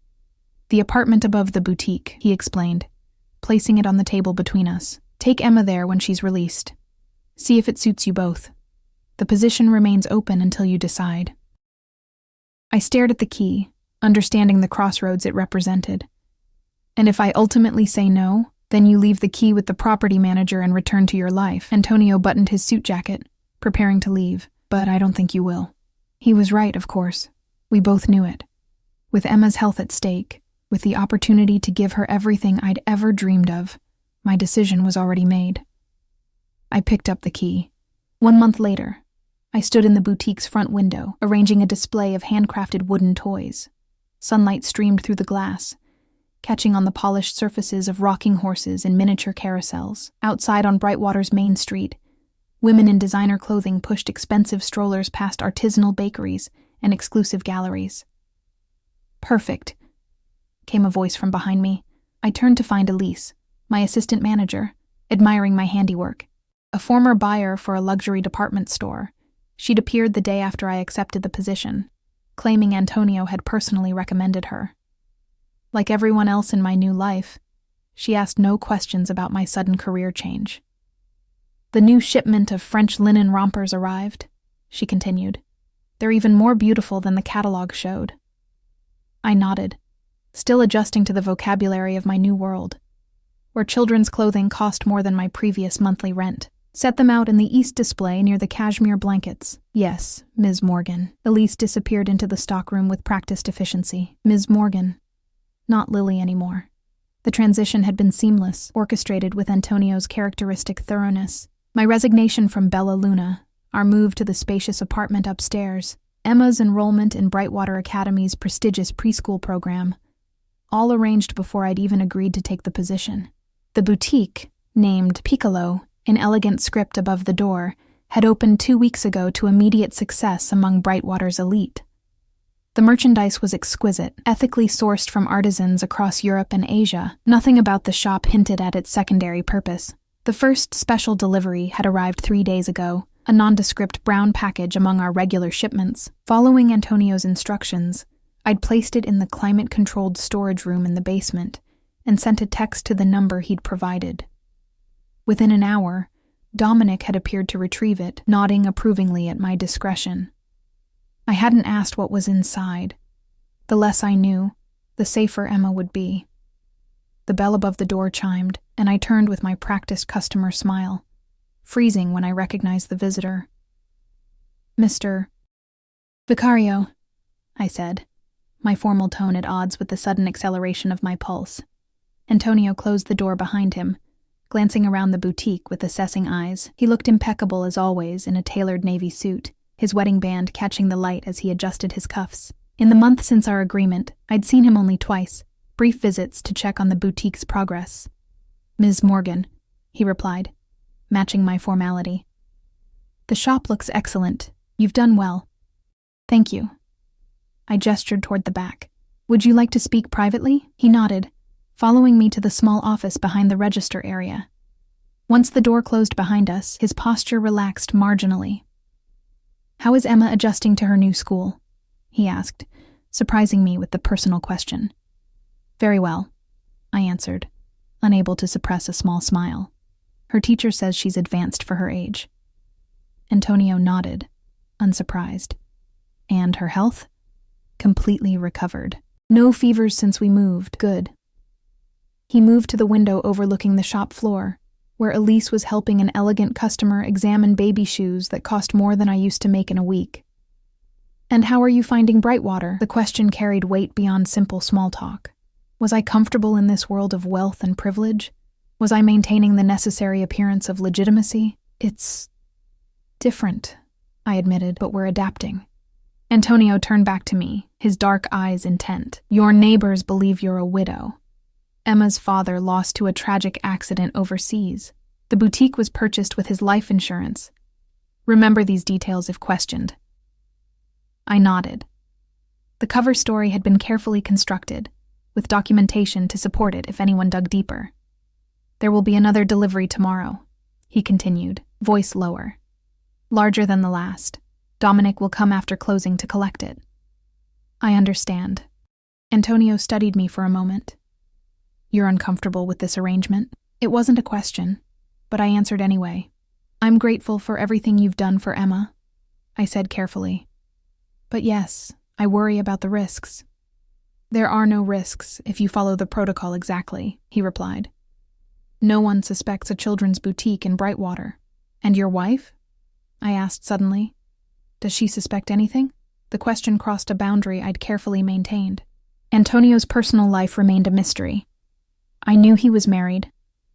"The apartment above the boutique," he explained, placing it on the table between us. "Take Emma there when she's released. See if it suits you both. The position remains open until you decide." I stared at the key, understanding the crossroads it represented. "And if I ultimately say no, then you leave the key with the property manager and return to your life." Antonio buttoned his suit jacket, preparing to leave. "But I don't think you will." He was right, of course. We both knew it. With Emma's health at stake, with the opportunity to give her everything I'd ever dreamed of, my decision was already made. I picked up the key. 1 month later, I stood in the boutique's front window, arranging a display of handcrafted wooden toys. Sunlight streamed through the glass, catching on the polished surfaces of rocking horses and miniature carousels. Outside on Brightwater's main street, women in designer clothing pushed expensive strollers past artisanal bakeries and exclusive galleries. "Perfect," came a voice from behind me. I turned to find Elise, my assistant manager, admiring my handiwork. A former buyer for a luxury department store, she'd appeared the day after I accepted the position, claiming Antonio had personally recommended her. Like everyone else in my new life, she asked no questions about my sudden career change. "The new shipment of French linen rompers arrived," she continued. "They're even more beautiful than the catalog showed." I nodded, still adjusting to the vocabulary of my new world, where children's clothing cost more than my previous monthly rent. "Set them out in the east display near the cashmere blankets." "Yes, Ms. Morgan." Elise disappeared into the stockroom with practiced efficiency. Ms. Morgan. Not Lily anymore. The transition had been seamless, orchestrated with Antonio's characteristic thoroughness. My resignation from Bella Luna, our move to the spacious apartment upstairs, Emma's enrollment in Brightwater Academy's prestigious preschool program, all arranged before I'd even agreed to take the position. The boutique, named Piccolo, in elegant script above the door, had opened 2 weeks ago to immediate success among Brightwater's elite. The merchandise was exquisite, ethically sourced from artisans across Europe and Asia. Nothing about the shop hinted at its secondary purpose. The first special delivery had arrived 3 days ago, a nondescript brown package among our regular shipments. Following Antonio's instructions, I'd placed it in the climate-controlled storage room in the basement and sent a text to the number he'd provided. Within an hour, Dominic had appeared to retrieve it, nodding approvingly at my discretion. I hadn't asked what was inside. The less I knew, the safer Emma would be. The bell above the door chimed, and I turned with my practiced customer smile, freezing when I recognized the visitor. "Mr. Vicario," I said, my formal tone at odds with the sudden acceleration of my pulse. Antonio closed the door behind him, glancing around the boutique with assessing eyes. He looked impeccable as always in a tailored navy suit, his wedding band catching the light as he adjusted his cuffs. In the month since our agreement, I'd seen him only twice, Brief visits to check on the boutique's progress. Ms. Morgan, he replied, matching my formality. The shop looks excellent. You've done well. Thank you. I gestured toward the back. Would you like to speak privately? He nodded, following me to the small office behind the register area. Once the door closed behind us, his posture relaxed marginally. How is Emma adjusting to her new school? He asked, surprising me with the personal question. Very well, I answered, unable to suppress a small smile. Her teacher says she's advanced for her age. Antonio nodded, unsurprised. And her health? Completely recovered. No fevers since we moved. Good. He moved to the window overlooking the shop floor, where Elise was helping an elegant customer examine baby shoes that cost more than I used to make in a week. And how are you finding Brightwater? The question carried weight beyond simple small talk. Was I comfortable in this world of wealth and privilege? Was I maintaining the necessary appearance of legitimacy? It's different, I admitted, but we're adapting. Antonio turned back to me, his dark eyes intent. Your neighbors believe you're a widow. Emma's father lost to a tragic accident overseas. The boutique was purchased with his life insurance. Remember these details if questioned. I nodded. The cover story had been carefully constructed, with documentation to support it if anyone dug deeper. There will be another delivery tomorrow, he continued, voice lower. Larger than the last. Dominic will come after closing to collect it. I understand. Antonio studied me for a moment. You're uncomfortable with this arrangement? It wasn't a question, but I answered anyway. I'm grateful for everything you've done for Emma, I said carefully. But yes, I worry about the risks. There are no risks if you follow the protocol exactly, he replied. No one suspects a children's boutique in Brightwater. And your wife? I asked suddenly. Does she suspect anything? The question crossed a boundary I'd carefully maintained. Antonio's personal life remained a mystery. I knew he was married,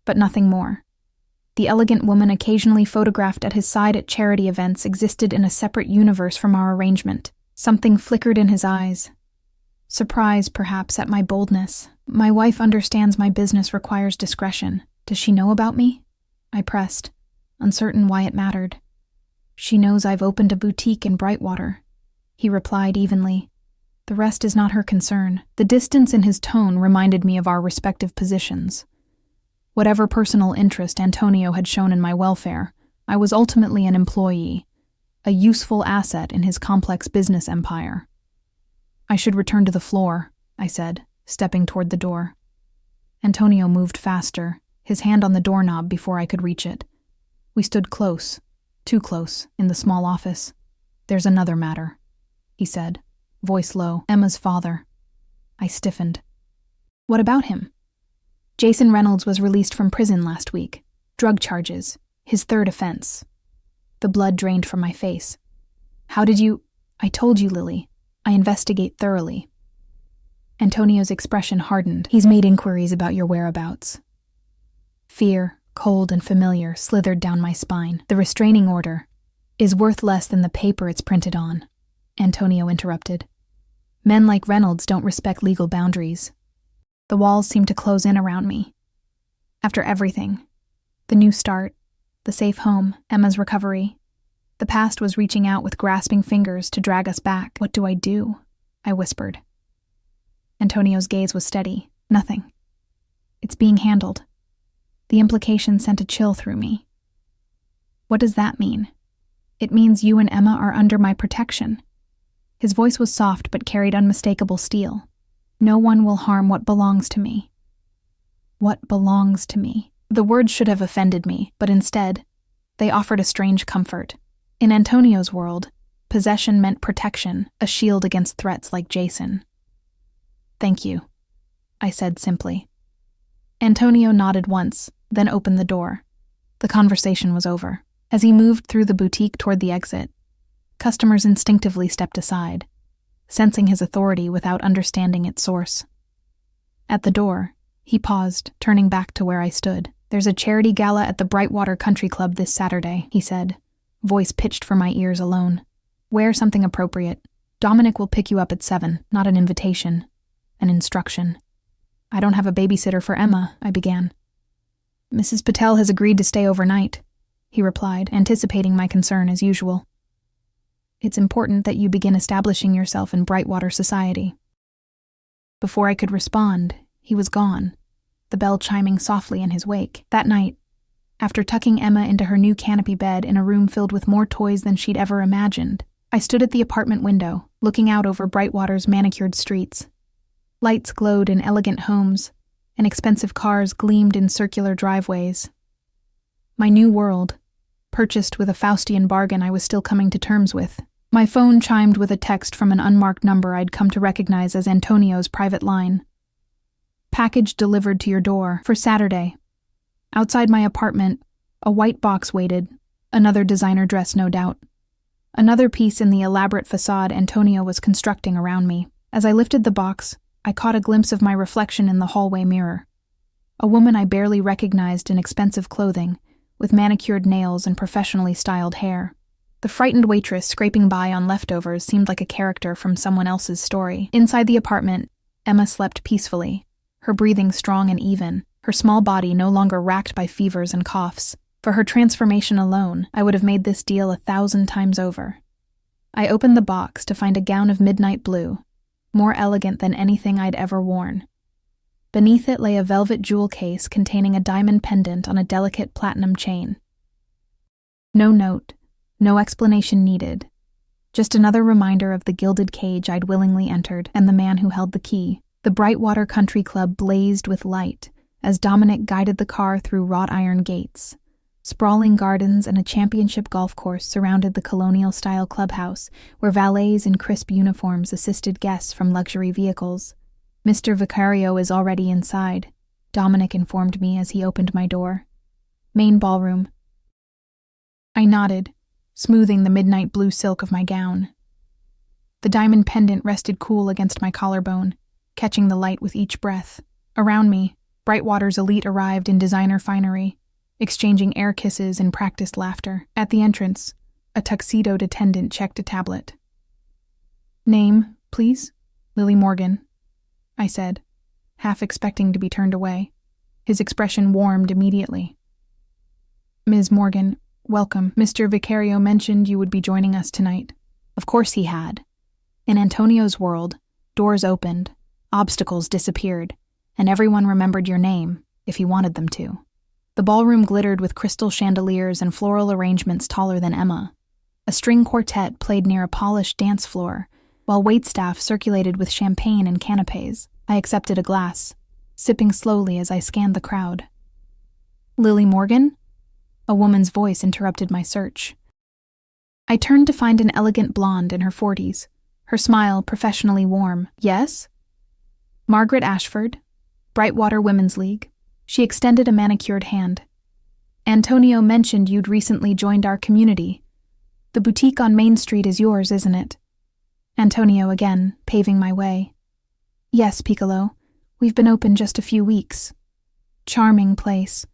but nothing more. The elegant woman occasionally photographed at his side at charity events existed in a separate universe from our arrangement. Something flickered in his eyes. Surprise, perhaps, at my boldness. My wife understands my business requires discretion. Does she know about me? I pressed, uncertain why it mattered. She knows I've opened a boutique in Brightwater, he replied evenly. The rest is not her concern. The distance in his tone reminded me of our respective positions. Whatever personal interest Antonio had shown in my welfare, I was ultimately an employee, a useful asset in his complex business empire. I should return to the floor, I said, stepping toward the door. Antonio moved faster, his hand on the doorknob before I could reach it. We stood close, too close, in the small office. There's another matter, he said, voice low. Emma's father. I stiffened. What about him? Jason Reynolds was released from prison last week. Drug charges, his third offense. The blood drained from my face. How did you... I told you, Lily. I investigate thoroughly. Antonio's expression hardened. He's made inquiries about your whereabouts. Fear, cold and familiar, slithered down my spine. The restraining order is worth less than the paper it's printed on, Antonio interrupted. Men like Reynolds don't respect legal boundaries. The walls seemed to close in around me. After everything, the new start, the safe home, Emma's recovery, the past was reaching out with grasping fingers to drag us back. What do? I whispered. Antonio's gaze was steady. Nothing. It's being handled. The implication sent a chill through me. What does that mean? It means you and Emma are under my protection. His voice was soft but carried unmistakable steel. No one will harm what belongs to me. What belongs to me? The words should have offended me, but instead, they offered a strange comfort. In Antonio's world, possession meant protection, a shield against threats like Jason. Thank you, I said simply. Antonio nodded once, then opened the door. The conversation was over. As he moved through the boutique toward the exit, customers instinctively stepped aside, sensing his authority without understanding its source. At the door, he paused, turning back to where I stood. There's a charity gala at the Brightwater Country Club this Saturday, he said, voice pitched for my ears alone. Wear something appropriate. Dominic will pick you up at 7, not an invitation, an instruction. I don't have a babysitter for Emma, I began. Mrs. Patel has agreed to stay overnight, he replied, anticipating my concern as usual. It's important that you begin establishing yourself in Brightwater society. Before I could respond, he was gone, the bell chiming softly in his wake. That night, after tucking Emma into her new canopy bed in a room filled with more toys than she'd ever imagined, I stood at the apartment window, looking out over Brightwater's manicured streets. Lights glowed in elegant homes, and expensive cars gleamed in circular driveways. My new world, purchased with a Faustian bargain I was still coming to terms with. My phone chimed with a text from an unmarked number I'd come to recognize as Antonio's private line. Package delivered to your door for Saturday. Outside my apartment, a white box waited, another designer dress no doubt. Another piece in the elaborate facade Antonio was constructing around me. As I lifted the box, I caught a glimpse of my reflection in the hallway mirror. A woman I barely recognized in expensive clothing, with manicured nails and professionally styled hair. The frightened waitress scraping by on leftovers seemed like a character from someone else's story. Inside the apartment, Emma slept peacefully, her breathing strong and even, her small body no longer racked by fevers and coughs. For her transformation alone, I would have made this deal 1,000 times over. I opened the box to find a gown of midnight blue, more elegant than anything I'd ever worn. Beneath it lay a velvet jewel case containing a diamond pendant on a delicate platinum chain. No note, no explanation needed. Just another reminder of the gilded cage I'd willingly entered and the man who held the key. The Brightwater Country Club blazed with light as Dominic guided the car through wrought iron gates. Sprawling gardens and a championship golf course surrounded the colonial-style clubhouse, where valets in crisp uniforms assisted guests from luxury vehicles. Mr. Vicario is already inside, Dominic informed me as he opened my door. Main ballroom. I nodded, smoothing the midnight blue silk of my gown. The diamond pendant rested cool against my collarbone, catching the light with each breath. Around me, Brightwater's elite arrived in designer finery, exchanging air kisses and practiced laughter. At the entrance, a tuxedoed attendant checked a tablet. Name, please? Lily Morgan, I said, half expecting to be turned away. His expression warmed immediately. Ms. Morgan, welcome. Mr. Vicario mentioned you would be joining us tonight. Of course he had. In Antonio's world, doors opened, obstacles disappeared, and everyone remembered your name, if he wanted them to. The ballroom glittered with crystal chandeliers and floral arrangements taller than Emma. A string quartet played near a polished dance floor, while waitstaff circulated with champagne and canapes. I accepted a glass, sipping slowly as I scanned the crowd. Lily Morgan? A woman's voice interrupted my search. I turned to find an elegant blonde in her 40s, her smile professionally warm. Yes? Margaret Ashford, Brightwater Women's League. She extended a manicured hand. Antonio mentioned you'd recently joined our community. The boutique on Main Street is yours, isn't it? Antonio again, paving my way. Yes, Piccolo. We've been open just a few weeks. Charming place.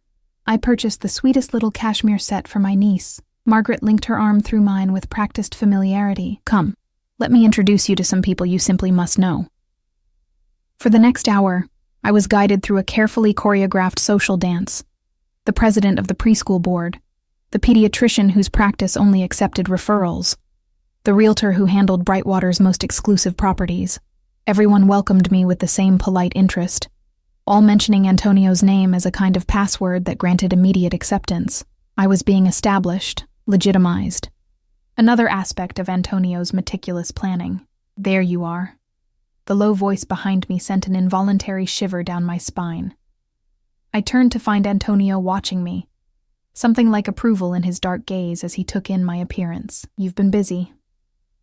I purchased the sweetest little cashmere set for my niece. Margaret linked her arm through mine with practiced familiarity. Come, let me introduce you to some people you simply must know. For the next hour, I was guided through a carefully choreographed social dance. The president of the preschool board, the pediatrician whose practice only accepted referrals, the realtor who handled Brightwater's most exclusive properties. Everyone welcomed me with the same polite interest, all mentioning Antonio's name as a kind of password that granted immediate acceptance. I was being established, legitimized. Another aspect of Antonio's meticulous planning. There you are. The low voice behind me sent an involuntary shiver down my spine. I turned to find Antonio watching me, something like approval in his dark gaze as he took in my appearance. You've been busy,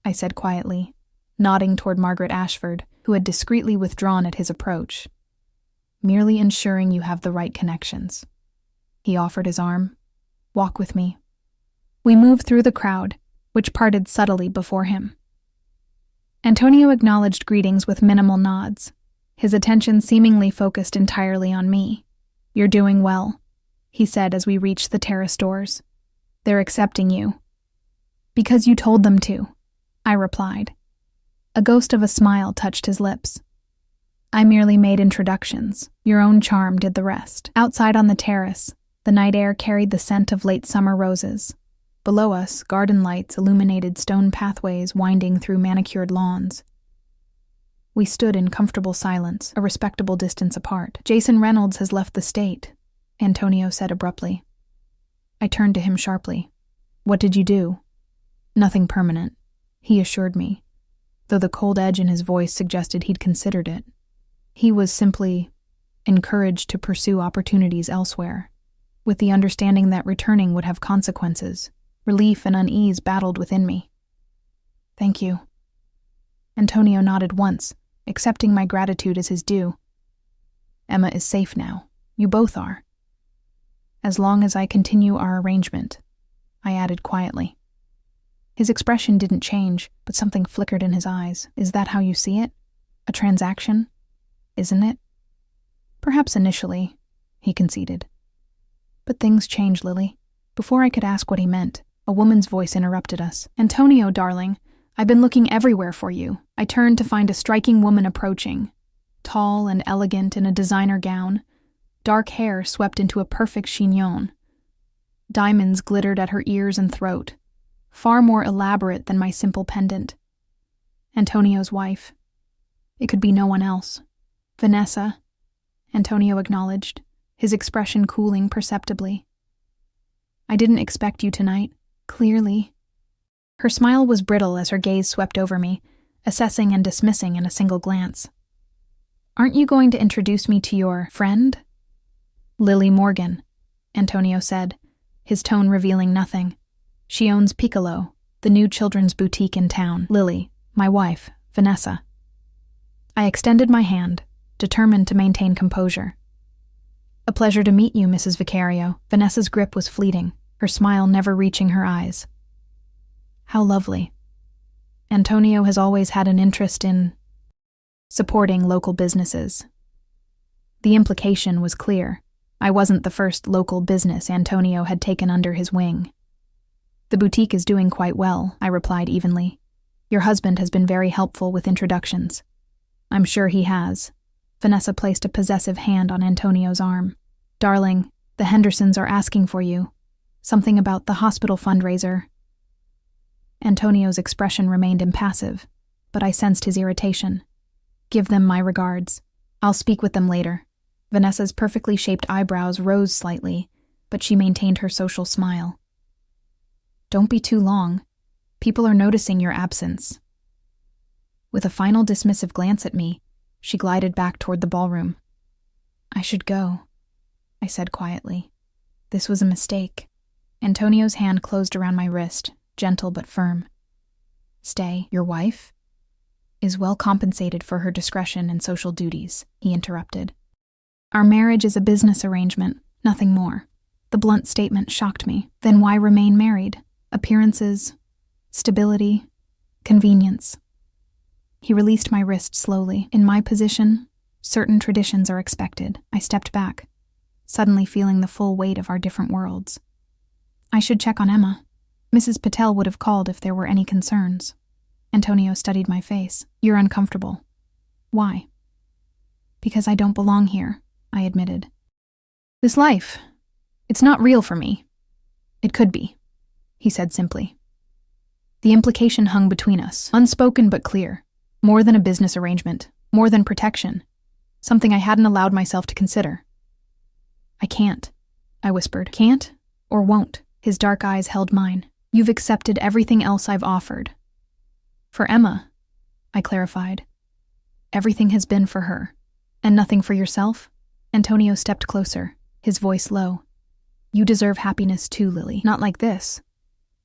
I said quietly, nodding toward Margaret Ashford, who had discreetly withdrawn at his approach. Merely ensuring you have the right connections. He offered his arm. Walk with me. We moved through the crowd, which parted subtly before him. Antonio acknowledged greetings with minimal nods, his attention seemingly focused entirely on me. You're doing well, he said as we reached the terrace doors. They're accepting you. Because you told them to, I replied. A ghost of a smile touched his lips. I merely made introductions. Your own charm did the rest. Outside on the terrace, the night air carried the scent of late summer roses. Below us, garden lights illuminated stone pathways winding through manicured lawns. We stood in comfortable silence, a respectable distance apart. Jason Reynolds has left the state, Antonio said abruptly. I turned to him sharply. What did you do? Nothing permanent, he assured me, though the cold edge in his voice suggested he'd considered it. He was simply encouraged to pursue opportunities elsewhere, with the understanding that returning would have consequences. Relief and unease battled within me. Thank you. Antonio nodded once, accepting my gratitude as his due. Emma is safe now. You both are. As long as I continue our arrangement, I added quietly. His expression didn't change, but something flickered in his eyes. Is that how you see it? A transaction? Isn't it? Perhaps initially, he conceded. But things change, Lily. Before I could ask what he meant, a woman's voice interrupted us. Antonio, darling, I've been looking everywhere for you. I turned to find a striking woman approaching. Tall and elegant in a designer gown, dark hair swept into a perfect chignon. Diamonds glittered at her ears and throat, far more elaborate than my simple pendant. Antonio's wife. It could be no one else. Vanessa, Antonio acknowledged, his expression cooling perceptibly. I didn't expect you tonight, clearly. Her smile was brittle as her gaze swept over me, assessing and dismissing in a single glance. Aren't you going to introduce me to your friend? Lily Morgan, Antonio said, his tone revealing nothing. She owns Piccolo, the new children's boutique in town. Lily, my wife, Vanessa. I extended my hand, determined to maintain composure. A pleasure to meet you, Mrs. Vicario. Vanessa's grip was fleeting, her smile never reaching her eyes. How lovely. Antonio has always had an interest in supporting local businesses. The implication was clear. I wasn't the first local business Antonio had taken under his wing. The boutique is doing quite well, I replied evenly. Your husband has been very helpful with introductions. I'm sure he has. Vanessa placed a possessive hand on Antonio's arm. Darling, the Hendersons are asking for you. Something about the hospital fundraiser. Antonio's expression remained impassive, but I sensed his irritation. Give them my regards. I'll speak with them later. Vanessa's perfectly shaped eyebrows rose slightly, but she maintained her social smile. Don't be too long. People are noticing your absence. With a final dismissive glance at me, she glided back toward the ballroom. I should go, I said quietly. This was a mistake. Antonio's hand closed around my wrist, gentle but firm. Stay, your wife? Is well compensated for her discretion and social duties, he interrupted. Our marriage is a business arrangement, nothing more. The blunt statement shocked me. Then why remain married? Appearances, stability, convenience. He released my wrist slowly. In my position, certain traditions are expected. I stepped back, suddenly feeling the full weight of our different worlds. I should check on Emma. Mrs. Patel would have called if there were any concerns. Antonio studied my face. You're uncomfortable. Why? Because I don't belong here, I admitted. This life, it's not real for me. It could be, he said simply. The implication hung between us, unspoken but clear. More than a business arrangement, more than protection. Something I hadn't allowed myself to consider. I can't, I whispered. Can't or won't? His dark eyes held mine. You've accepted everything else I've offered. For Emma, I clarified. Everything has been for her. And nothing for yourself? Antonio stepped closer, his voice low. You deserve happiness too, Lily. Not like this.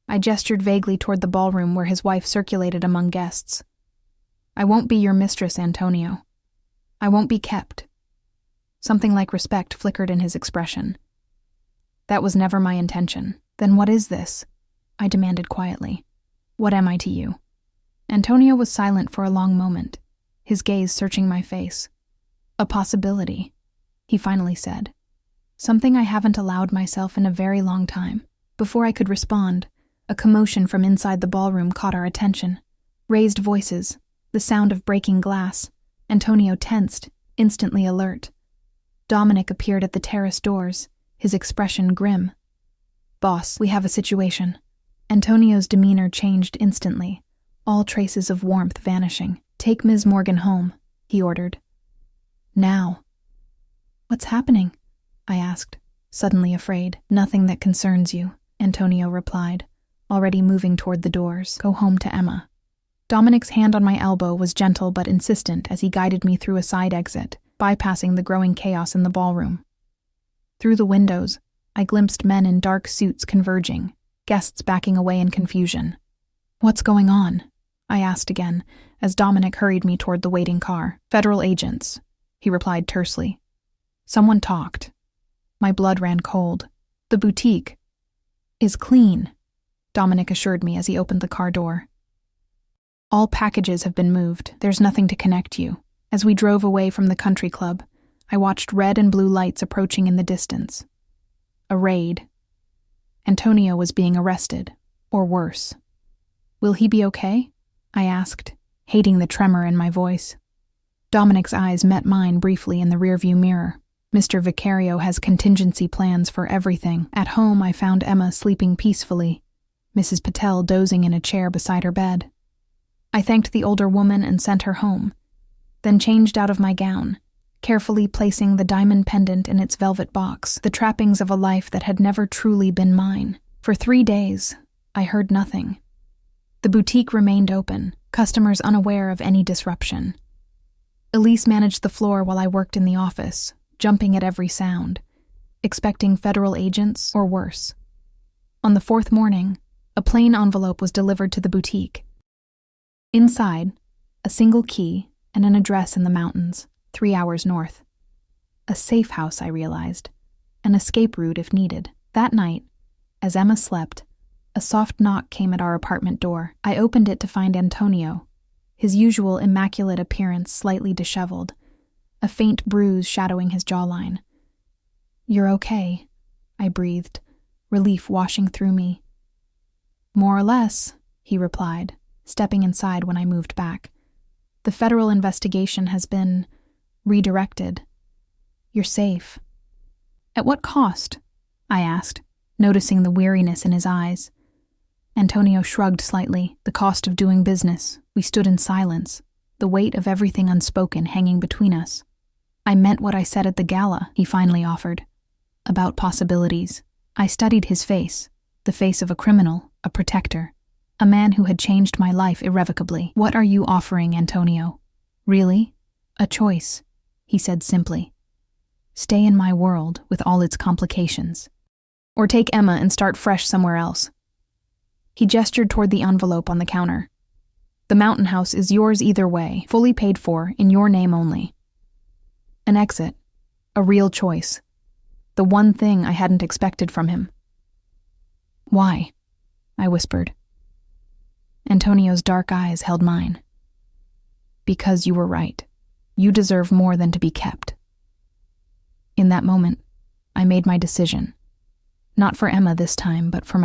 I gestured vaguely toward the ballroom where his wife circulated among guests. I won't be your mistress, Antonio. I won't be kept. Something like respect flickered in his expression. That was never my intention. Then what is this? I demanded quietly. What am I to you? Antonio was silent for a long moment, his gaze searching my face. A possibility, he finally said. Something I haven't allowed myself in a very long time. Before I could respond, a commotion from inside the ballroom caught our attention. Raised voices, the sound of breaking glass. Antonio tensed, instantly alert. Dominic appeared at the terrace doors, his expression grim. "Boss, we have a situation." Antonio's demeanor changed instantly, all traces of warmth vanishing. "Take Ms. Morgan home," he ordered. "Now." "What's happening?" I asked, suddenly afraid. "Nothing that concerns you," Antonio replied, already moving toward the doors. "Go home to Emma." Dominic's hand on my elbow was gentle but insistent as he guided me through a side exit, bypassing the growing chaos in the ballroom. Through the windows, I glimpsed men in dark suits converging, guests backing away in confusion. "What's going on?" I asked again, as Dominic hurried me toward the waiting car. "Federal agents," he replied tersely. "Someone talked." My blood ran cold. "The boutique is clean," Dominic assured me as he opened the car door. "All packages have been moved. There's nothing to connect you." As we drove away from the country club, I watched red and blue lights approaching in the distance. A raid. Antonio was being arrested, or worse. "Will he be okay?" I asked, hating the tremor in my voice. Dominic's eyes met mine briefly in the rearview mirror. Mr. Vicario has contingency plans for everything. At home, I found Emma sleeping peacefully, Mrs. Patel dozing in a chair beside her bed. I thanked the older woman and sent her home, then changed out of my gown, carefully placing the diamond pendant in its velvet box, the trappings of a life that had never truly been mine. For 3 days, I heard nothing. The boutique remained open, customers unaware of any disruption. Elise managed the floor while I worked in the office, jumping at every sound, expecting federal agents or worse. On the 4th morning, a plain envelope was delivered to the boutique. Inside, a single key and an address in the mountains, 3 hours north. A safe house, I realized, an escape route if needed. That night, as Emma slept, a soft knock came at our apartment door. I opened it to find Antonio, his usual immaculate appearance slightly disheveled, a faint bruise shadowing his jawline. "You're okay," I breathed, relief washing through me. "More or less," he replied, stepping inside when I moved back. "The federal investigation has been redirected. You're safe." "At what cost?" I asked, noticing the weariness in his eyes. Antonio shrugged slightly. "The cost of doing business." We stood in silence, the weight of everything unspoken hanging between us. "I meant what I said at the gala," he finally offered. "About possibilities." I studied his face, the face of a criminal, a protector, a man who had changed my life irrevocably. "What are you offering, Antonio?" "Really? A choice," he said simply. "Stay in my world with all its complications. Or take Emma and start fresh somewhere else." He gestured toward the envelope on the counter. "The mountain house is yours either way, fully paid for, in your name only." An exit. A real choice. The one thing I hadn't expected from him. "Why?" I whispered. Antonio's dark eyes held mine. "Because you were right. You deserve more than to be kept." In that moment, I made my decision. Not for Emma this time, but for my